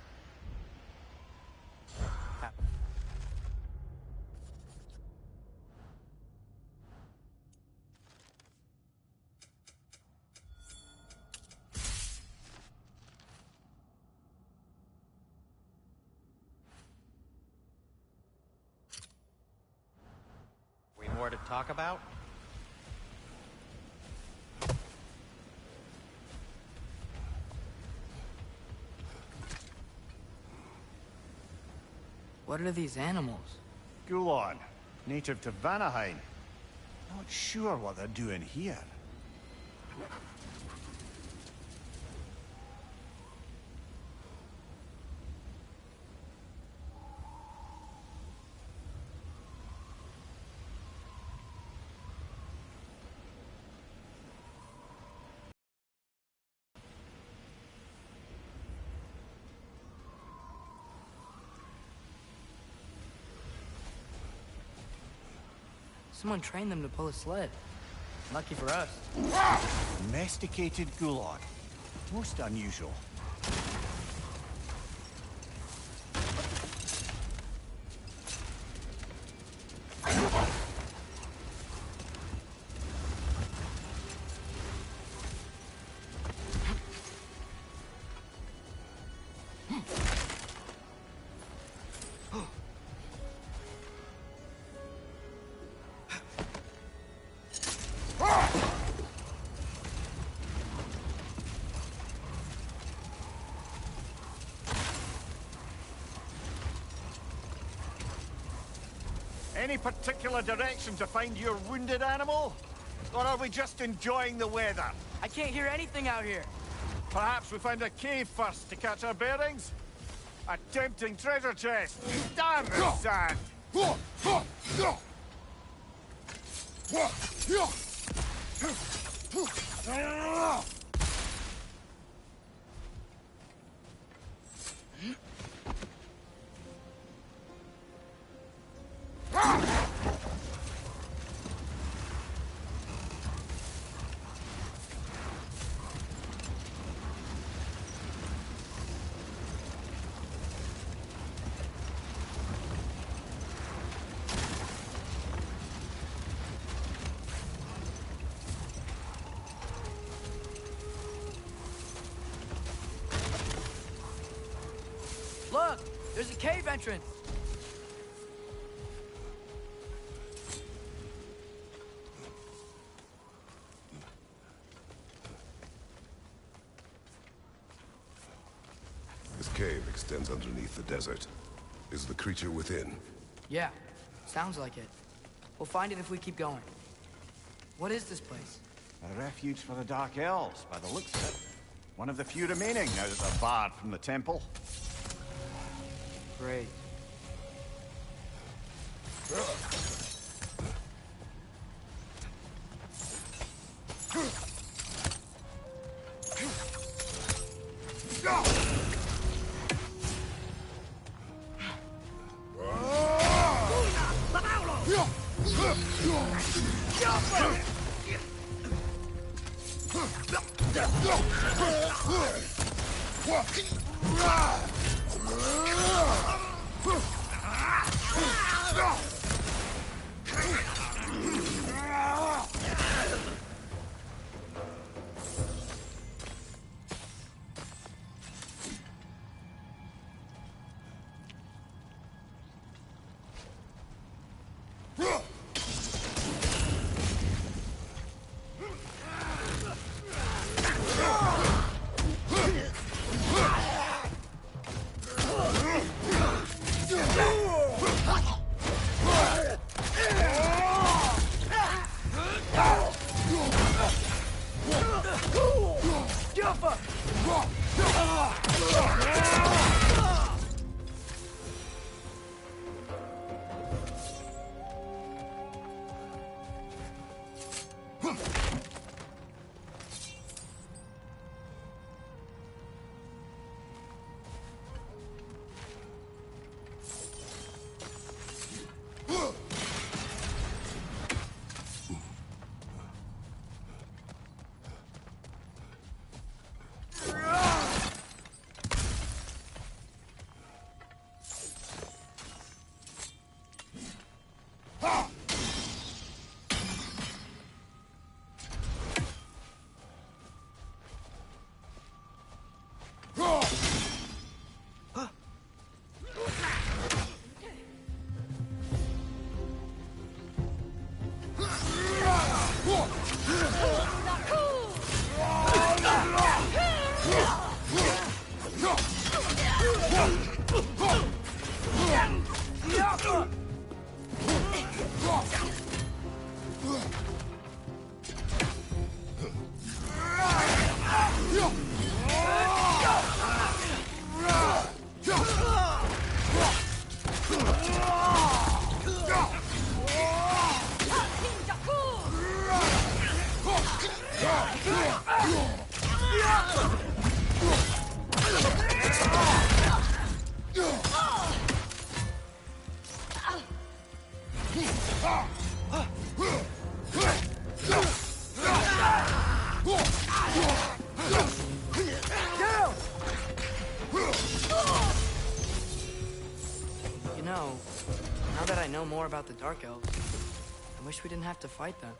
We more to talk about? What are these animals? Gulon, native to Vanaheim. Not sure what they're doing here. Someone trained them to pull a sled. Lucky for us. Domesticated Gulon. Most unusual. Any particular direction to find your wounded animal? Or are we just enjoying the weather? I can't hear anything out here. Perhaps we find a cave first to catch our bearings? A tempting treasure chest! Damn this sand! Look! There's a cave entrance! This cave extends underneath the desert. Is the creature within? Yeah, sounds like it. We'll find it if we keep going. What is this place? A refuge for the Dark Elves, by the looks of it. One of the few remaining now that they're barred from the temple. Great. You know, now that I know more about the Dark Elves, I wish we didn't have to fight them.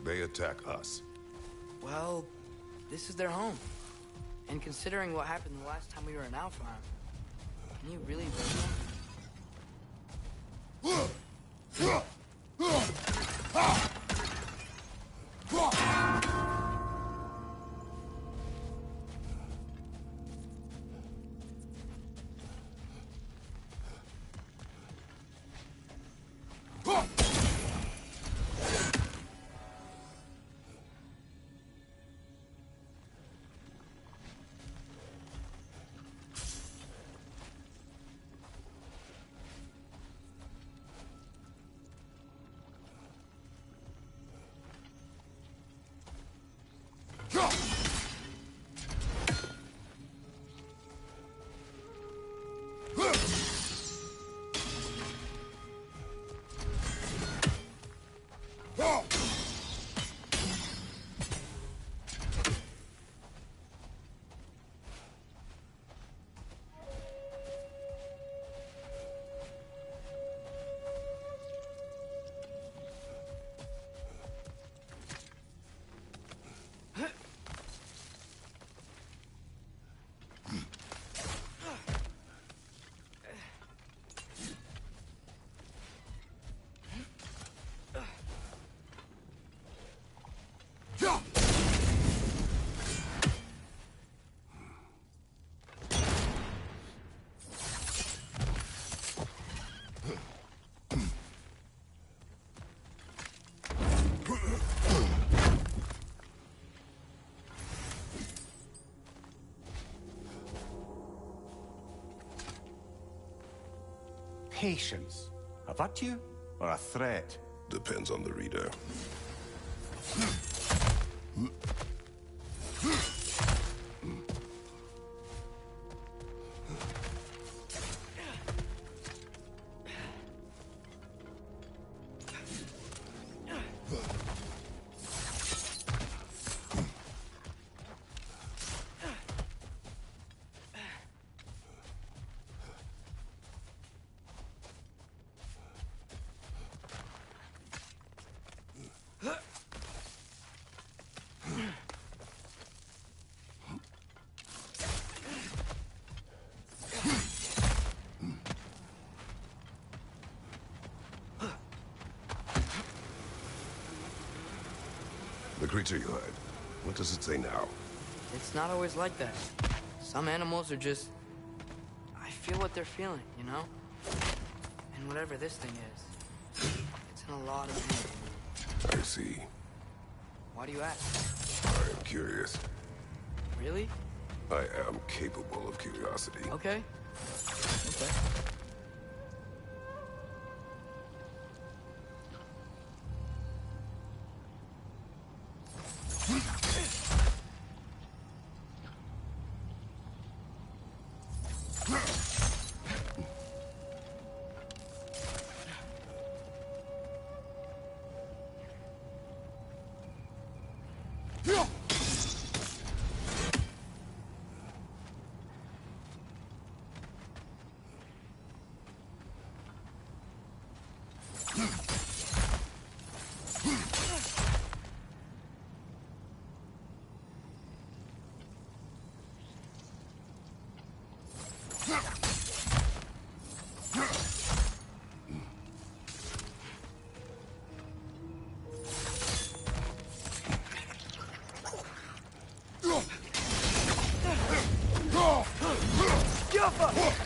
They attack us. Well, this is their home. And considering what happened the last time we were in Alfheim, can you really blame them? Patience. A virtue or a threat? Depends on the reader. The creature you had, what does it say now? It's not always like that. Some animals are just... I feel what they're feeling, you know? And whatever this thing is, it's in a lot of pain. I see. Why do you ask? I am curious. Really? I am capable of curiosity. Okay. Okay.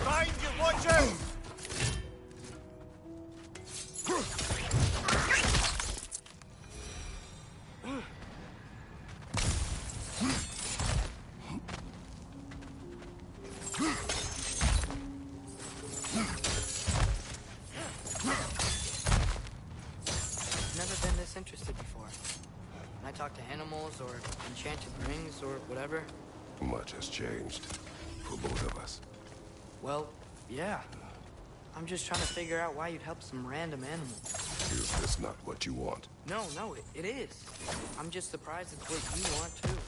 Find you, watch out! Never been this interested before. When I talk to animals or enchanted rings or whatever. Much has changed for both of us. Well, yeah. I'm just trying to figure out why you'd help some random animal. Is this not what you want? No, it is. I'm just surprised it's what you want, too.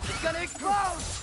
It's gonna explode!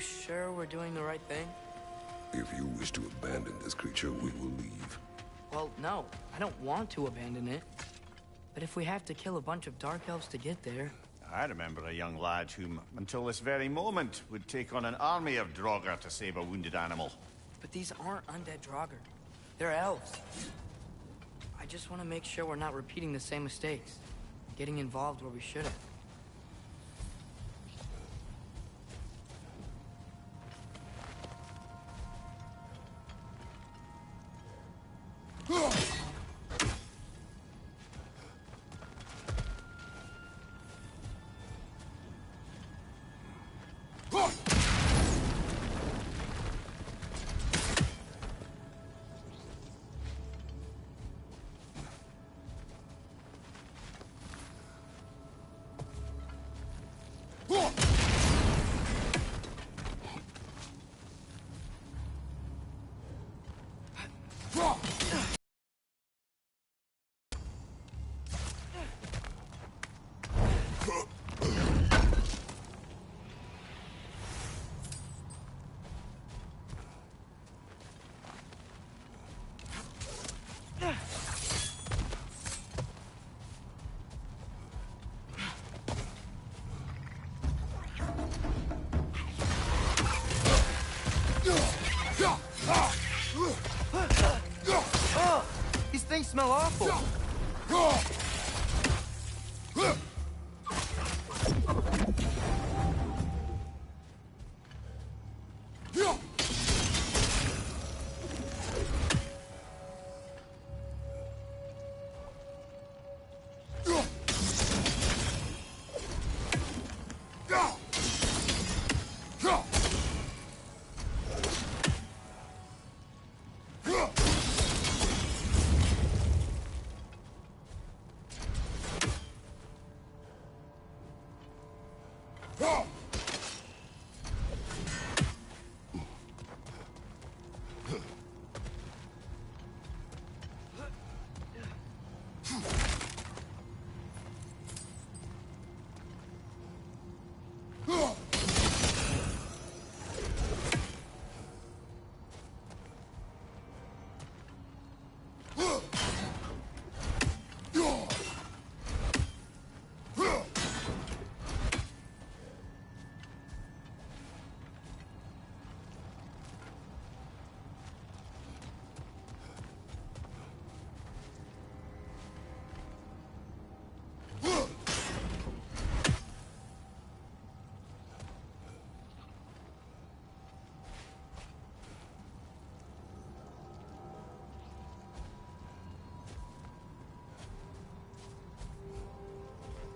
sure we're doing the right thing? If you wish to abandon this creature, we will leave. Well, no, I don't want to abandon it. But if we have to kill a bunch of Dark Elves to get there... I remember a young lad whom, until this very moment, would take on an army of Draugr to save a wounded animal. But these aren't undead Draugr. They're elves. I just want to make sure we're not repeating the same mistakes. Getting involved where we shouldn't. These things smell awful.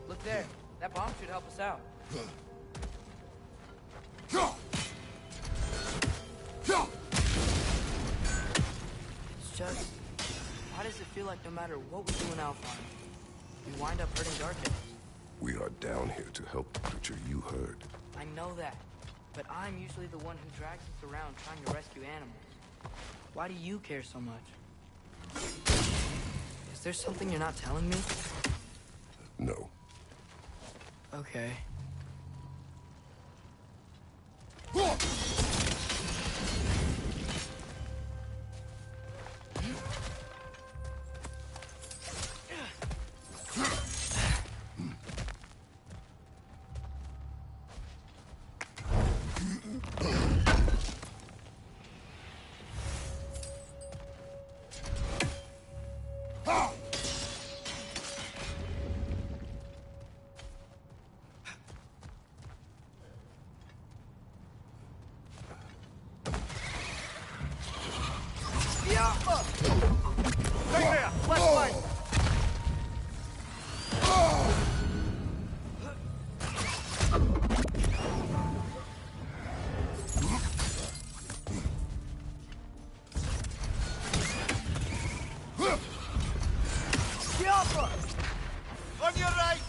Look there. That bomb should help us out. It's just... why does it feel like no matter what we do in Alfheim, we wind up hurting Dark Elves? We are down here to help the creature you heard. I know that, but I'm usually the one who drags us around trying to rescue animals. Why do you care so much? Is there something you're not telling me? No. Okay. Right there! Left flank! On your right!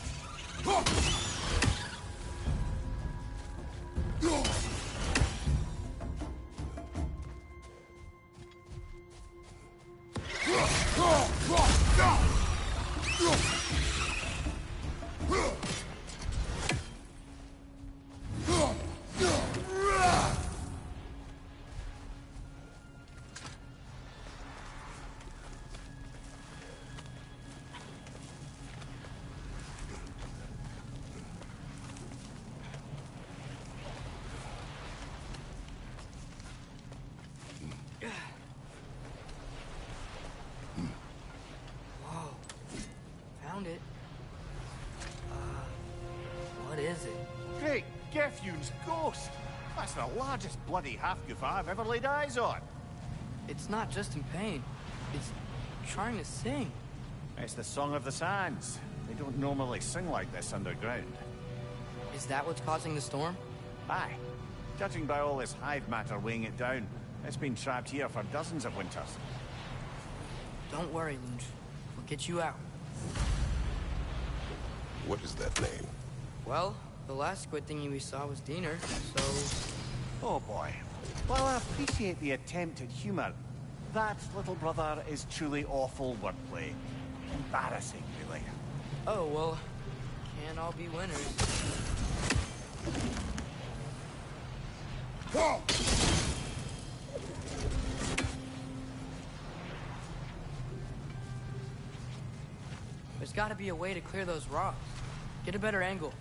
Gefjun's ghost! That's the largest bloody half-goof I've ever laid eyes on. It's not just in pain. It's trying to sing. It's the Song of the Sands. They don't normally sing like this underground. Is that what's causing the storm? Aye. Judging by all this hive matter weighing it down, it's been trapped here for dozens of winters. Don't worry, Lunge. We'll get you out. What is that name? Well, the last squid thingy we saw was Diener, so... Oh boy. While I appreciate the attempt at humor, that, little brother, is truly awful wordplay. Embarrassing, really. Oh, well, can't all be winners. Whoa! There's gotta be a way to clear those rocks. Get a better angle.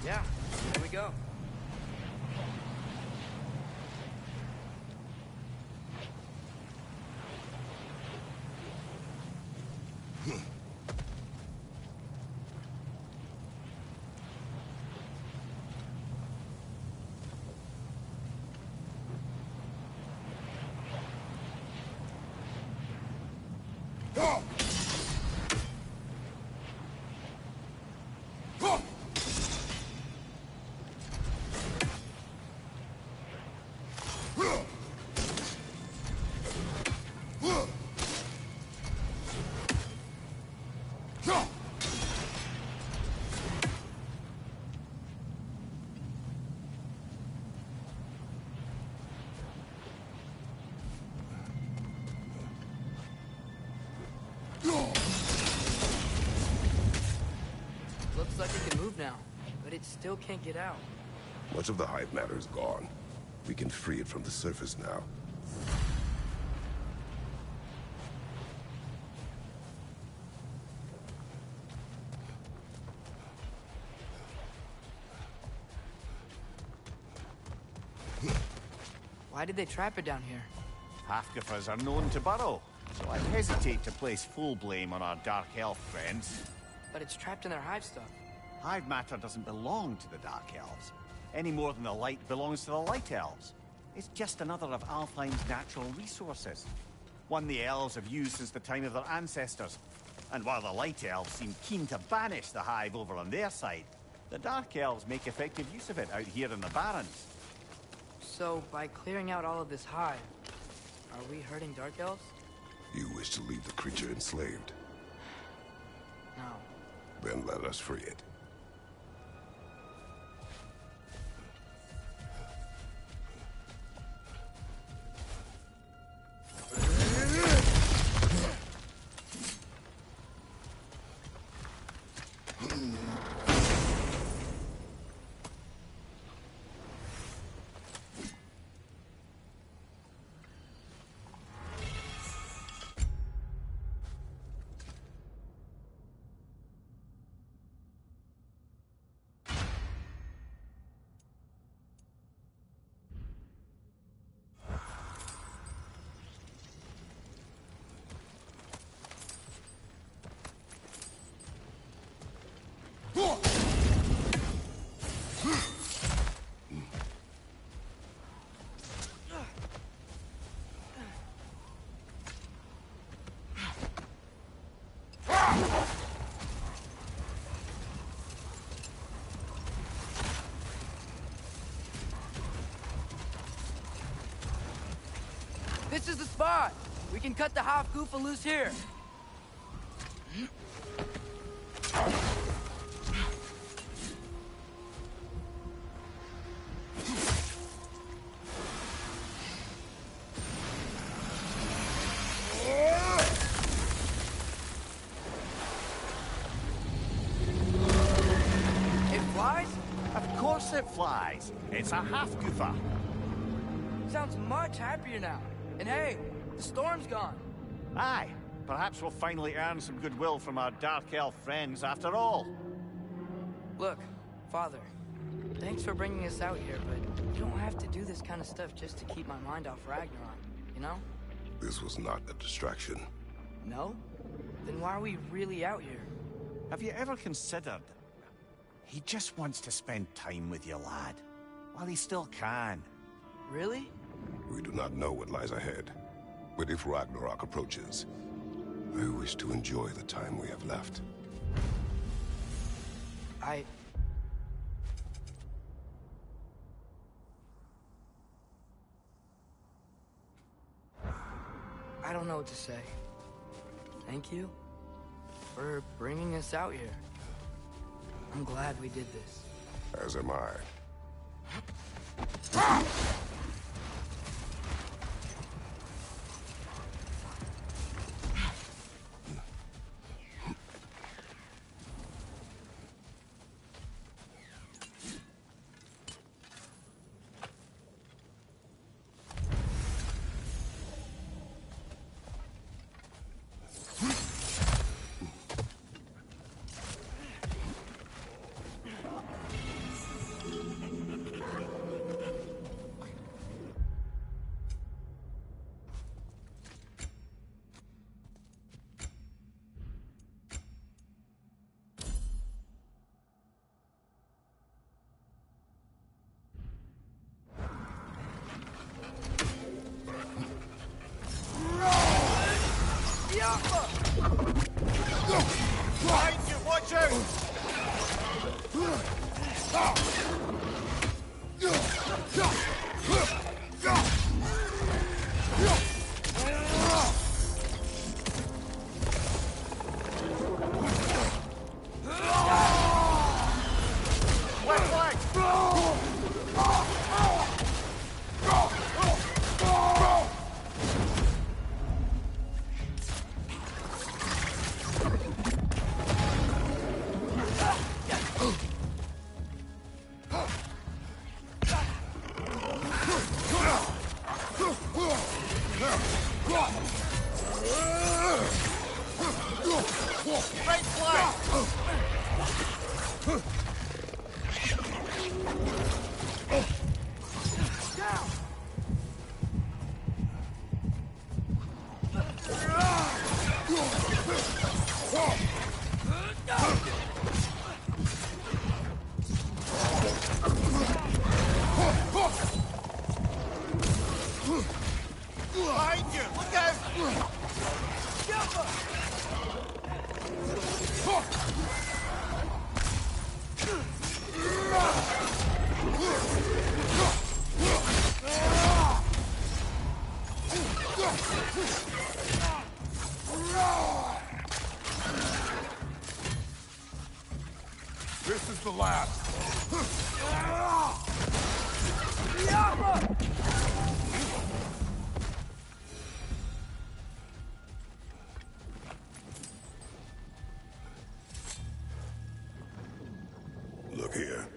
Yeah, there we go. Looks like it can move now, but it still can't get out. Much of the hive matter is gone. We can free it from the surface now. Why did they trap it down here? Half-goofers are known to burrow, so I hesitate to place full blame on our Dark Elf friends. But it's trapped in their hive stuff. Hive matter doesn't belong to the Dark Elves, any more than the light belongs to the Light Elves. It's just another of Alfheim's natural resources. One the elves have used since the time of their ancestors. And while the Light Elves seem keen to banish the hive over on their side, the Dark Elves make effective use of it out here in the Barrens. So, by clearing out all of this hive, are we hurting Dark Elves? You wish to leave the creature enslaved? No. Then let us free it. This is the spot! We can cut the half goofa loose here. It flies? Of course it flies. It's a half-goofa. Sounds much happier now. And hey, the storm's gone. Aye, perhaps we'll finally earn some goodwill from our Dark Elf friends after all. Look, Father, Thanks for bringing us out here, but you don't have to do this kind of stuff just to keep my mind off Ragnarok, you know? This was not a distraction. No? Then why are we really out here? Have you ever considered... He just wants to spend time with you, lad. While he still can. Really? We do not know what lies ahead. But if Ragnarok approaches, I wish to enjoy the time we have left. I don't know what to say. Thank you for bringing us out here. I'm glad we did this. As am I. Behind you, watch out! Left flank! Right flank! Down! Behind you! Look out! This is the last. Look here.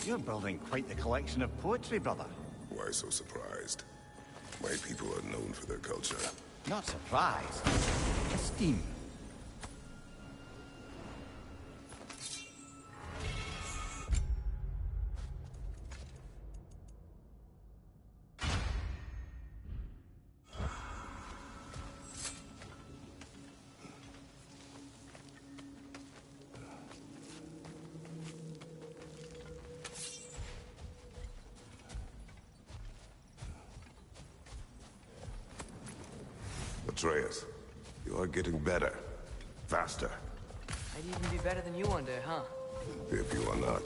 You're building quite the collection of poetry, brother. Why so surprised? My people are known for their culture. Not surprised. Esteem. Atreus, you are getting better. Faster. I'd even be better than you one day, huh? If you are not,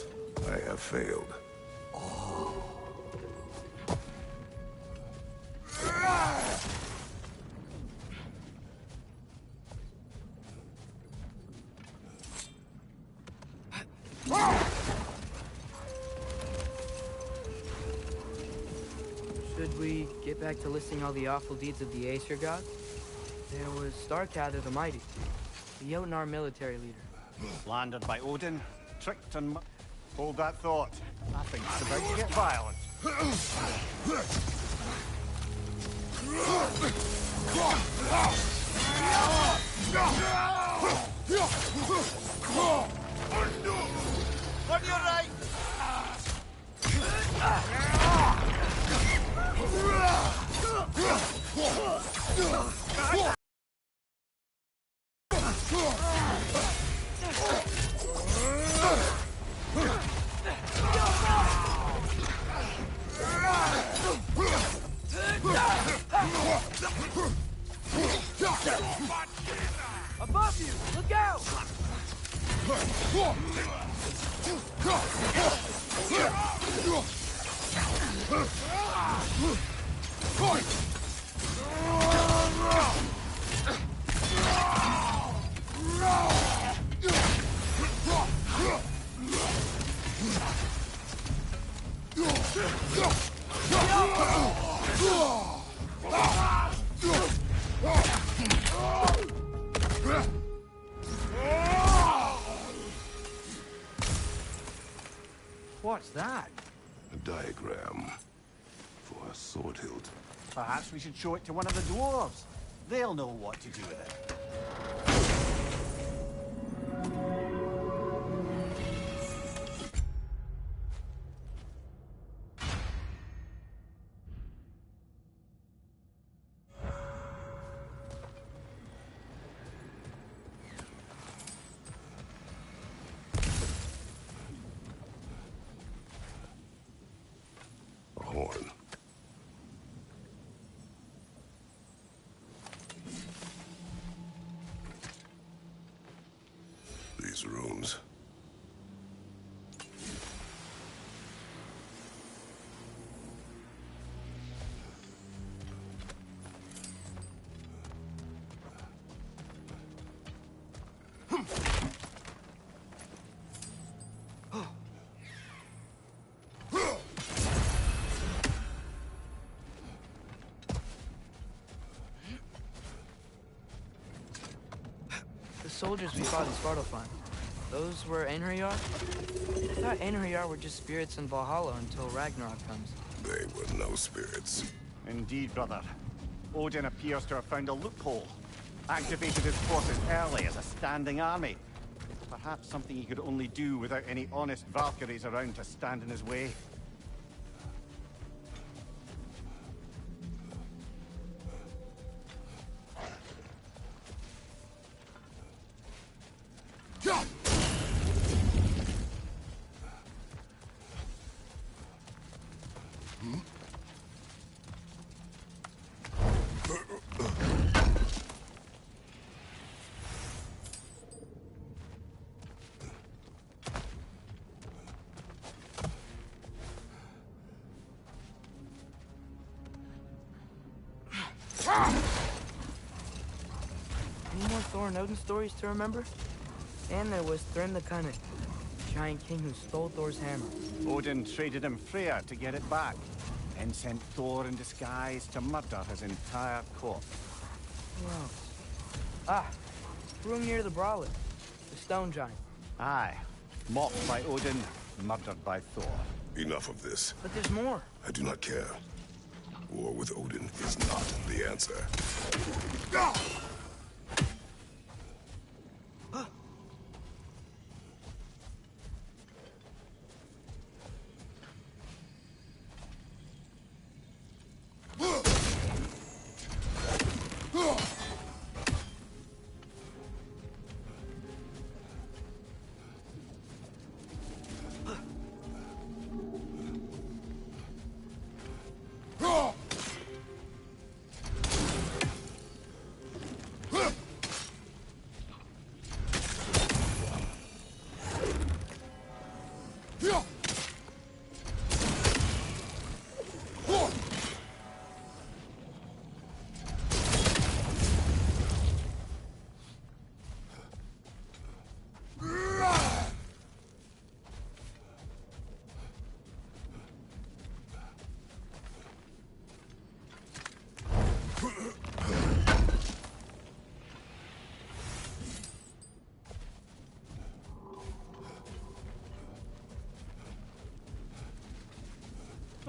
I have failed. Should we get back to listing all the awful deeds of the Aesir gods? There was Starkadr the Mighty, the Jotnar military leader. Slandered by Odin, tricked and... Hold that thought. I think it's about to get violent. On your right! Above you! Look out! What's that? A diagram for a sword hilt. Perhaps we should show it to one of the dwarves. They'll know what to do with it. A horn. These runes. The soldiers we fought in Svartalfheim, those were Einherjar? I thought Einherjar were just spirits in Valhalla until Ragnarok comes. They were no spirits. Indeed, brother. Odin appears to have found a loophole. Activated his forces early as a standing army. Perhaps something he could only do without any honest Valkyries around to stand in his way. Any more Thor and Odin stories to remember? And there was Thrym the Cunning, giant king who stole Thor's hammer. Odin traded him Freya to get it back, then sent Thor in disguise to murder his entire court. Who else? Ah, Thrym near the Brawler, the stone giant. Aye. Mocked by Odin, murdered by Thor. Enough of this. But there's more. I do not care. War with Odin is not the answer.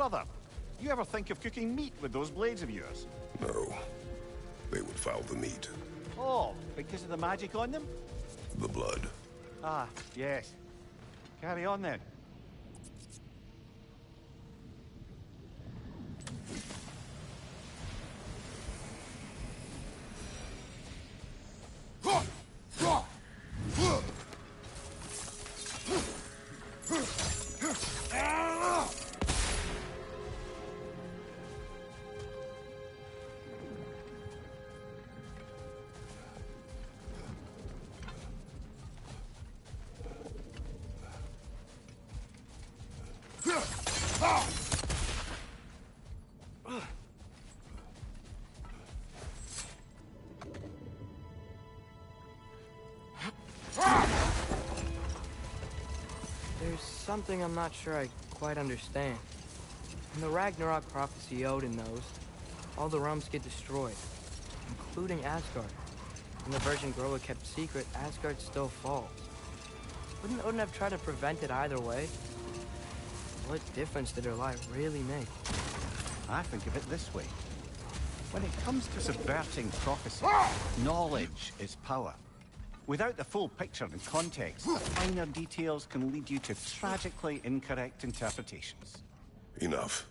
Brother, you ever think of cooking meat with those blades of yours? No. They would foul the meat. Oh, because of the magic on them? The blood. Ah, yes. Carry on then. There's something I'm not sure I quite understand. In the Ragnarok prophecy Odin knows, all the realms get destroyed, including Asgard. When the version Groa kept secret, Asgard still falls. Wouldn't Odin have tried to prevent it either way? What difference did her lie really make? I think of it this way. When it comes to subverting prophecy, knowledge is power. Without the full picture and context, the finer details can lead you to tragically incorrect interpretations. Enough.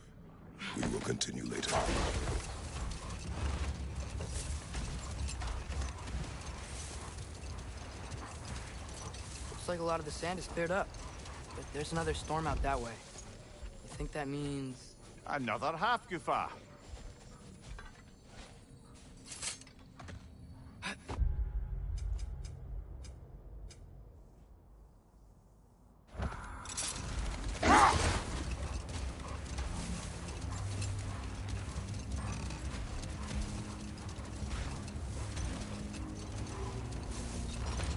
We will continue later. Looks like a lot of the sand is cleared up. But there's another storm out that way. You think that means... Another half-goofa.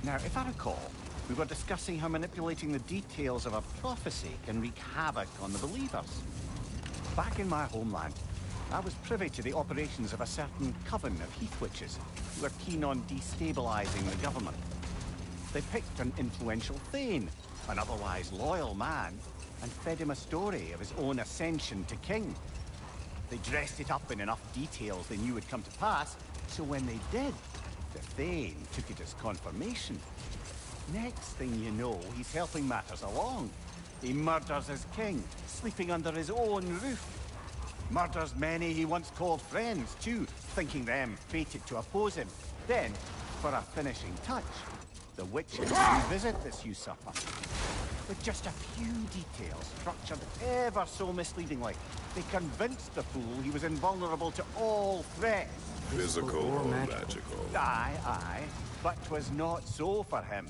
Now, if I recall, we were discussing how manipulating the details of a prophecy can wreak havoc on the believers. Back in my homeland, I was privy to the operations of a certain coven of heath witches who were keen on destabilizing the government. They picked an influential Thane, an otherwise loyal man, and fed him a story of his own ascension to king. They dressed it up in enough details they knew would come to pass, so when they did, the Thane took it as confirmation. Next thing you know, he's helping matters along. He murders his king, sleeping under his own roof. Murders many he once called friends, too, thinking them fated to oppose him. Then, for a finishing touch, the witches revisit this usurper. With just a few details structured ever so misleadingly, they convinced the fool he was invulnerable to all threats. Physical or magical? Aye, but 'twas not so for him.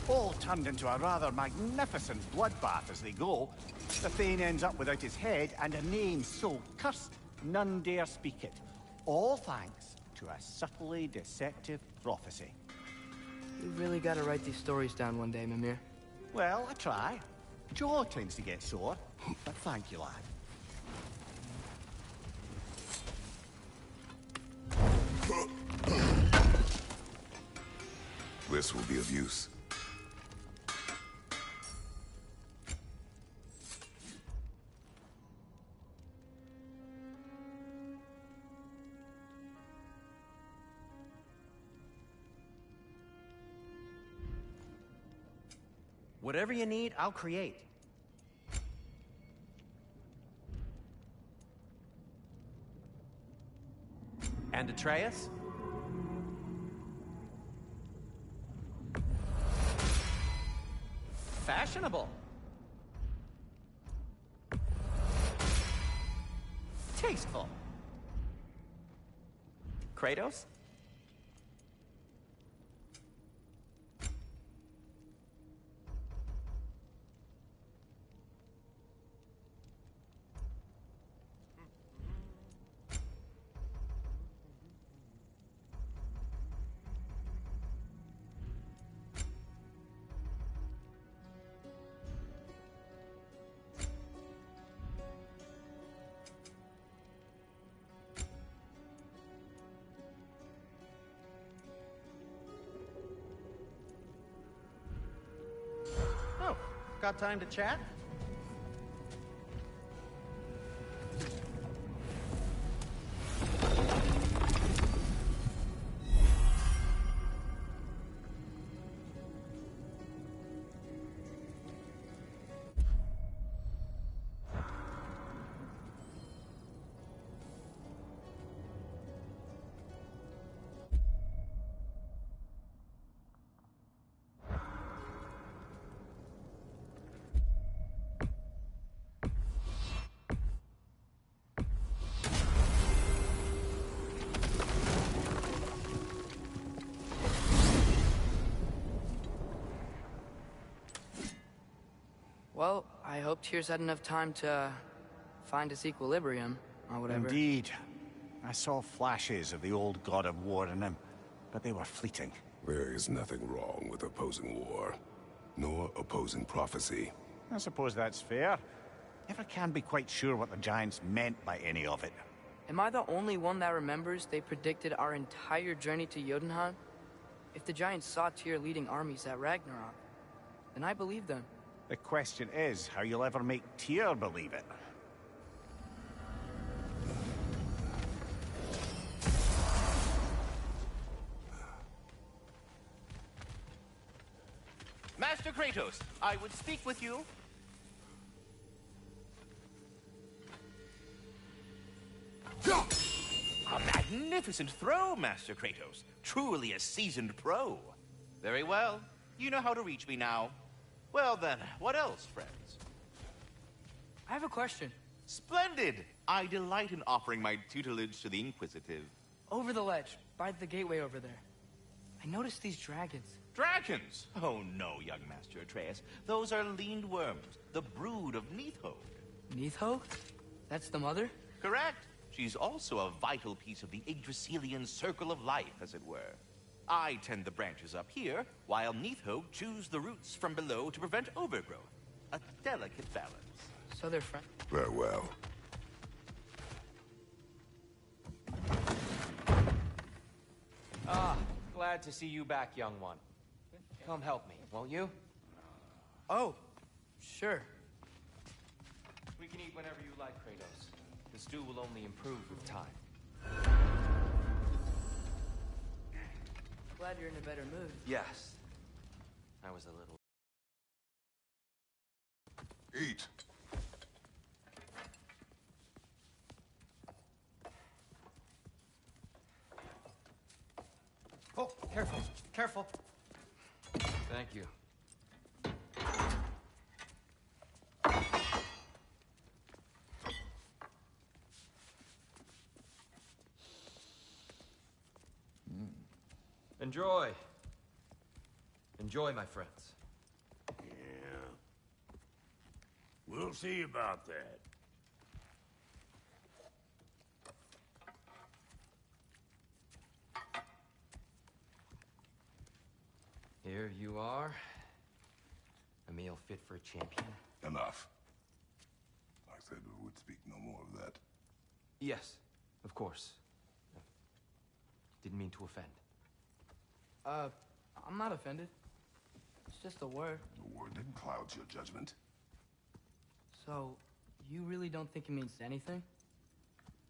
All turned into a rather magnificent bloodbath as they go. The Thane ends up without his head and a name so cursed none dare speak it. All thanks to a subtly deceptive prophecy. You've really got to write these stories down one day, Mimir. Well, I try. Jaw tends to get sore, but thank you, lad. This will be of use. Whatever you need, I'll create. And Atreus? Fashionable. Tasteful. Kratos? Oh, got time to chat? Well, I hope Tyr's had enough time to find his equilibrium, or whatever. Indeed. I saw flashes of the old god of war in him, but they were fleeting. There is nothing wrong with opposing war, nor opposing prophecy. I suppose that's fair. Never can be quite sure what the Giants meant by any of it. Am I the only one that remembers they predicted our entire journey to Jotunheim? If the Giants saw Tyr leading armies at Ragnarok, then I believe them. The question is how you'll ever make Tyr believe it. Master Kratos, I would speak with you. A magnificent throw, Master Kratos. Truly a seasoned pro. Very well. You know how to reach me now. Well then, what else, friends? I have a question. Splendid! I delight in offering my tutelage to the inquisitive. Over the ledge, by the gateway over there. I noticed these dragons. Dragons? Oh no, young Master Atreus. Those are leaned worms, the brood of Neithog. Neithog? That's the mother? Correct. She's also a vital piece of the Yggdrasilian circle of life, as it were. I tend the branches up here, while Neithog chews the roots from below to prevent overgrowth. A delicate balance. So they're friends. Farewell. Ah, glad to see you back, young one. Come help me, won't you? Oh, sure. We can eat whenever you like, Kratos. The stew will only improve with time. Glad you're in a better mood. Yes. I was a little... Eat. Oh, careful, careful. Thank you. Enjoy. Enjoy, my friends. Yeah. We'll see about that. Here you are. A meal fit for a champion. Enough. I said we would speak no more of that. Yes, of course. Didn't mean to offend. I'm not offended. It's just a word. The word didn't cloud your judgment. So, you really don't think it means anything?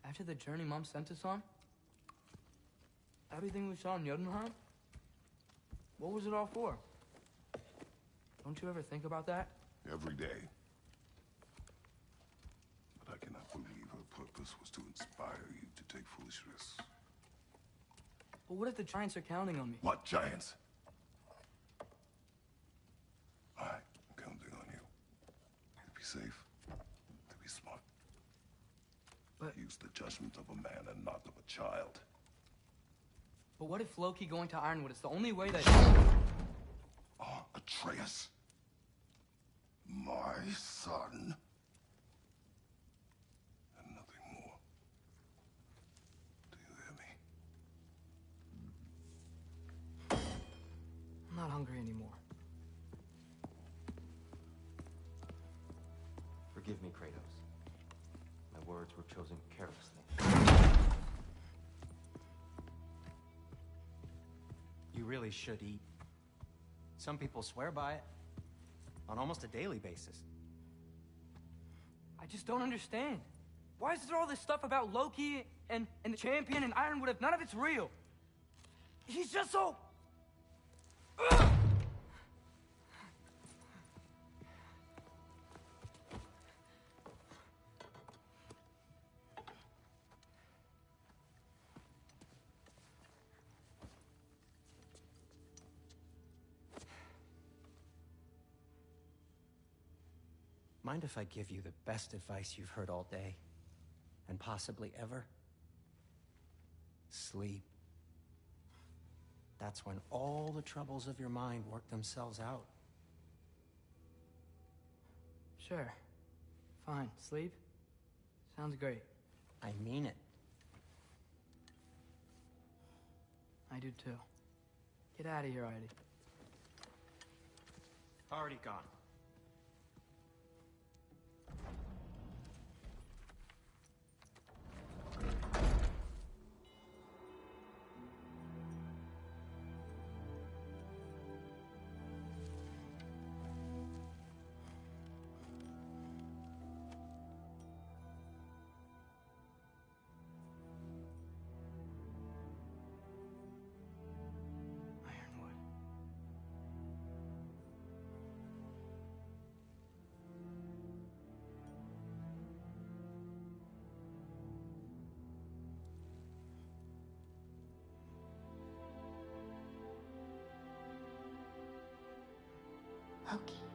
After the journey Mom sent us on? Everything we saw in Jotunheim? What was it all for? Don't you ever think about that? Every day. But I cannot believe her purpose was to inspire you to take foolish risks. But what if the Giants are counting on me? What giants? I'm counting on you. To be safe, to be smart. But... use the judgment of a man and not of a child. But what if Loki going to Ironwood is the only way that... Oh, Atreus. My son. And nothing more. Do you hear me? I'm not hungry anymore. Forgive me, Kratos. My words were chosen carelessly. You really should eat. Some people swear by it. On almost a daily basis. I just don't understand. Why is there all this stuff about Loki and the champion and Ironwood if none of it's real? He's just so... Ugh! Mind if I give you the best advice you've heard all day? And possibly ever? Sleep. That's when all the troubles of your mind work themselves out. Sure. Fine. Sleep? Sounds great. I mean it. I do too. Get out of here, Heidi. Already gone. Ironwood. Loki.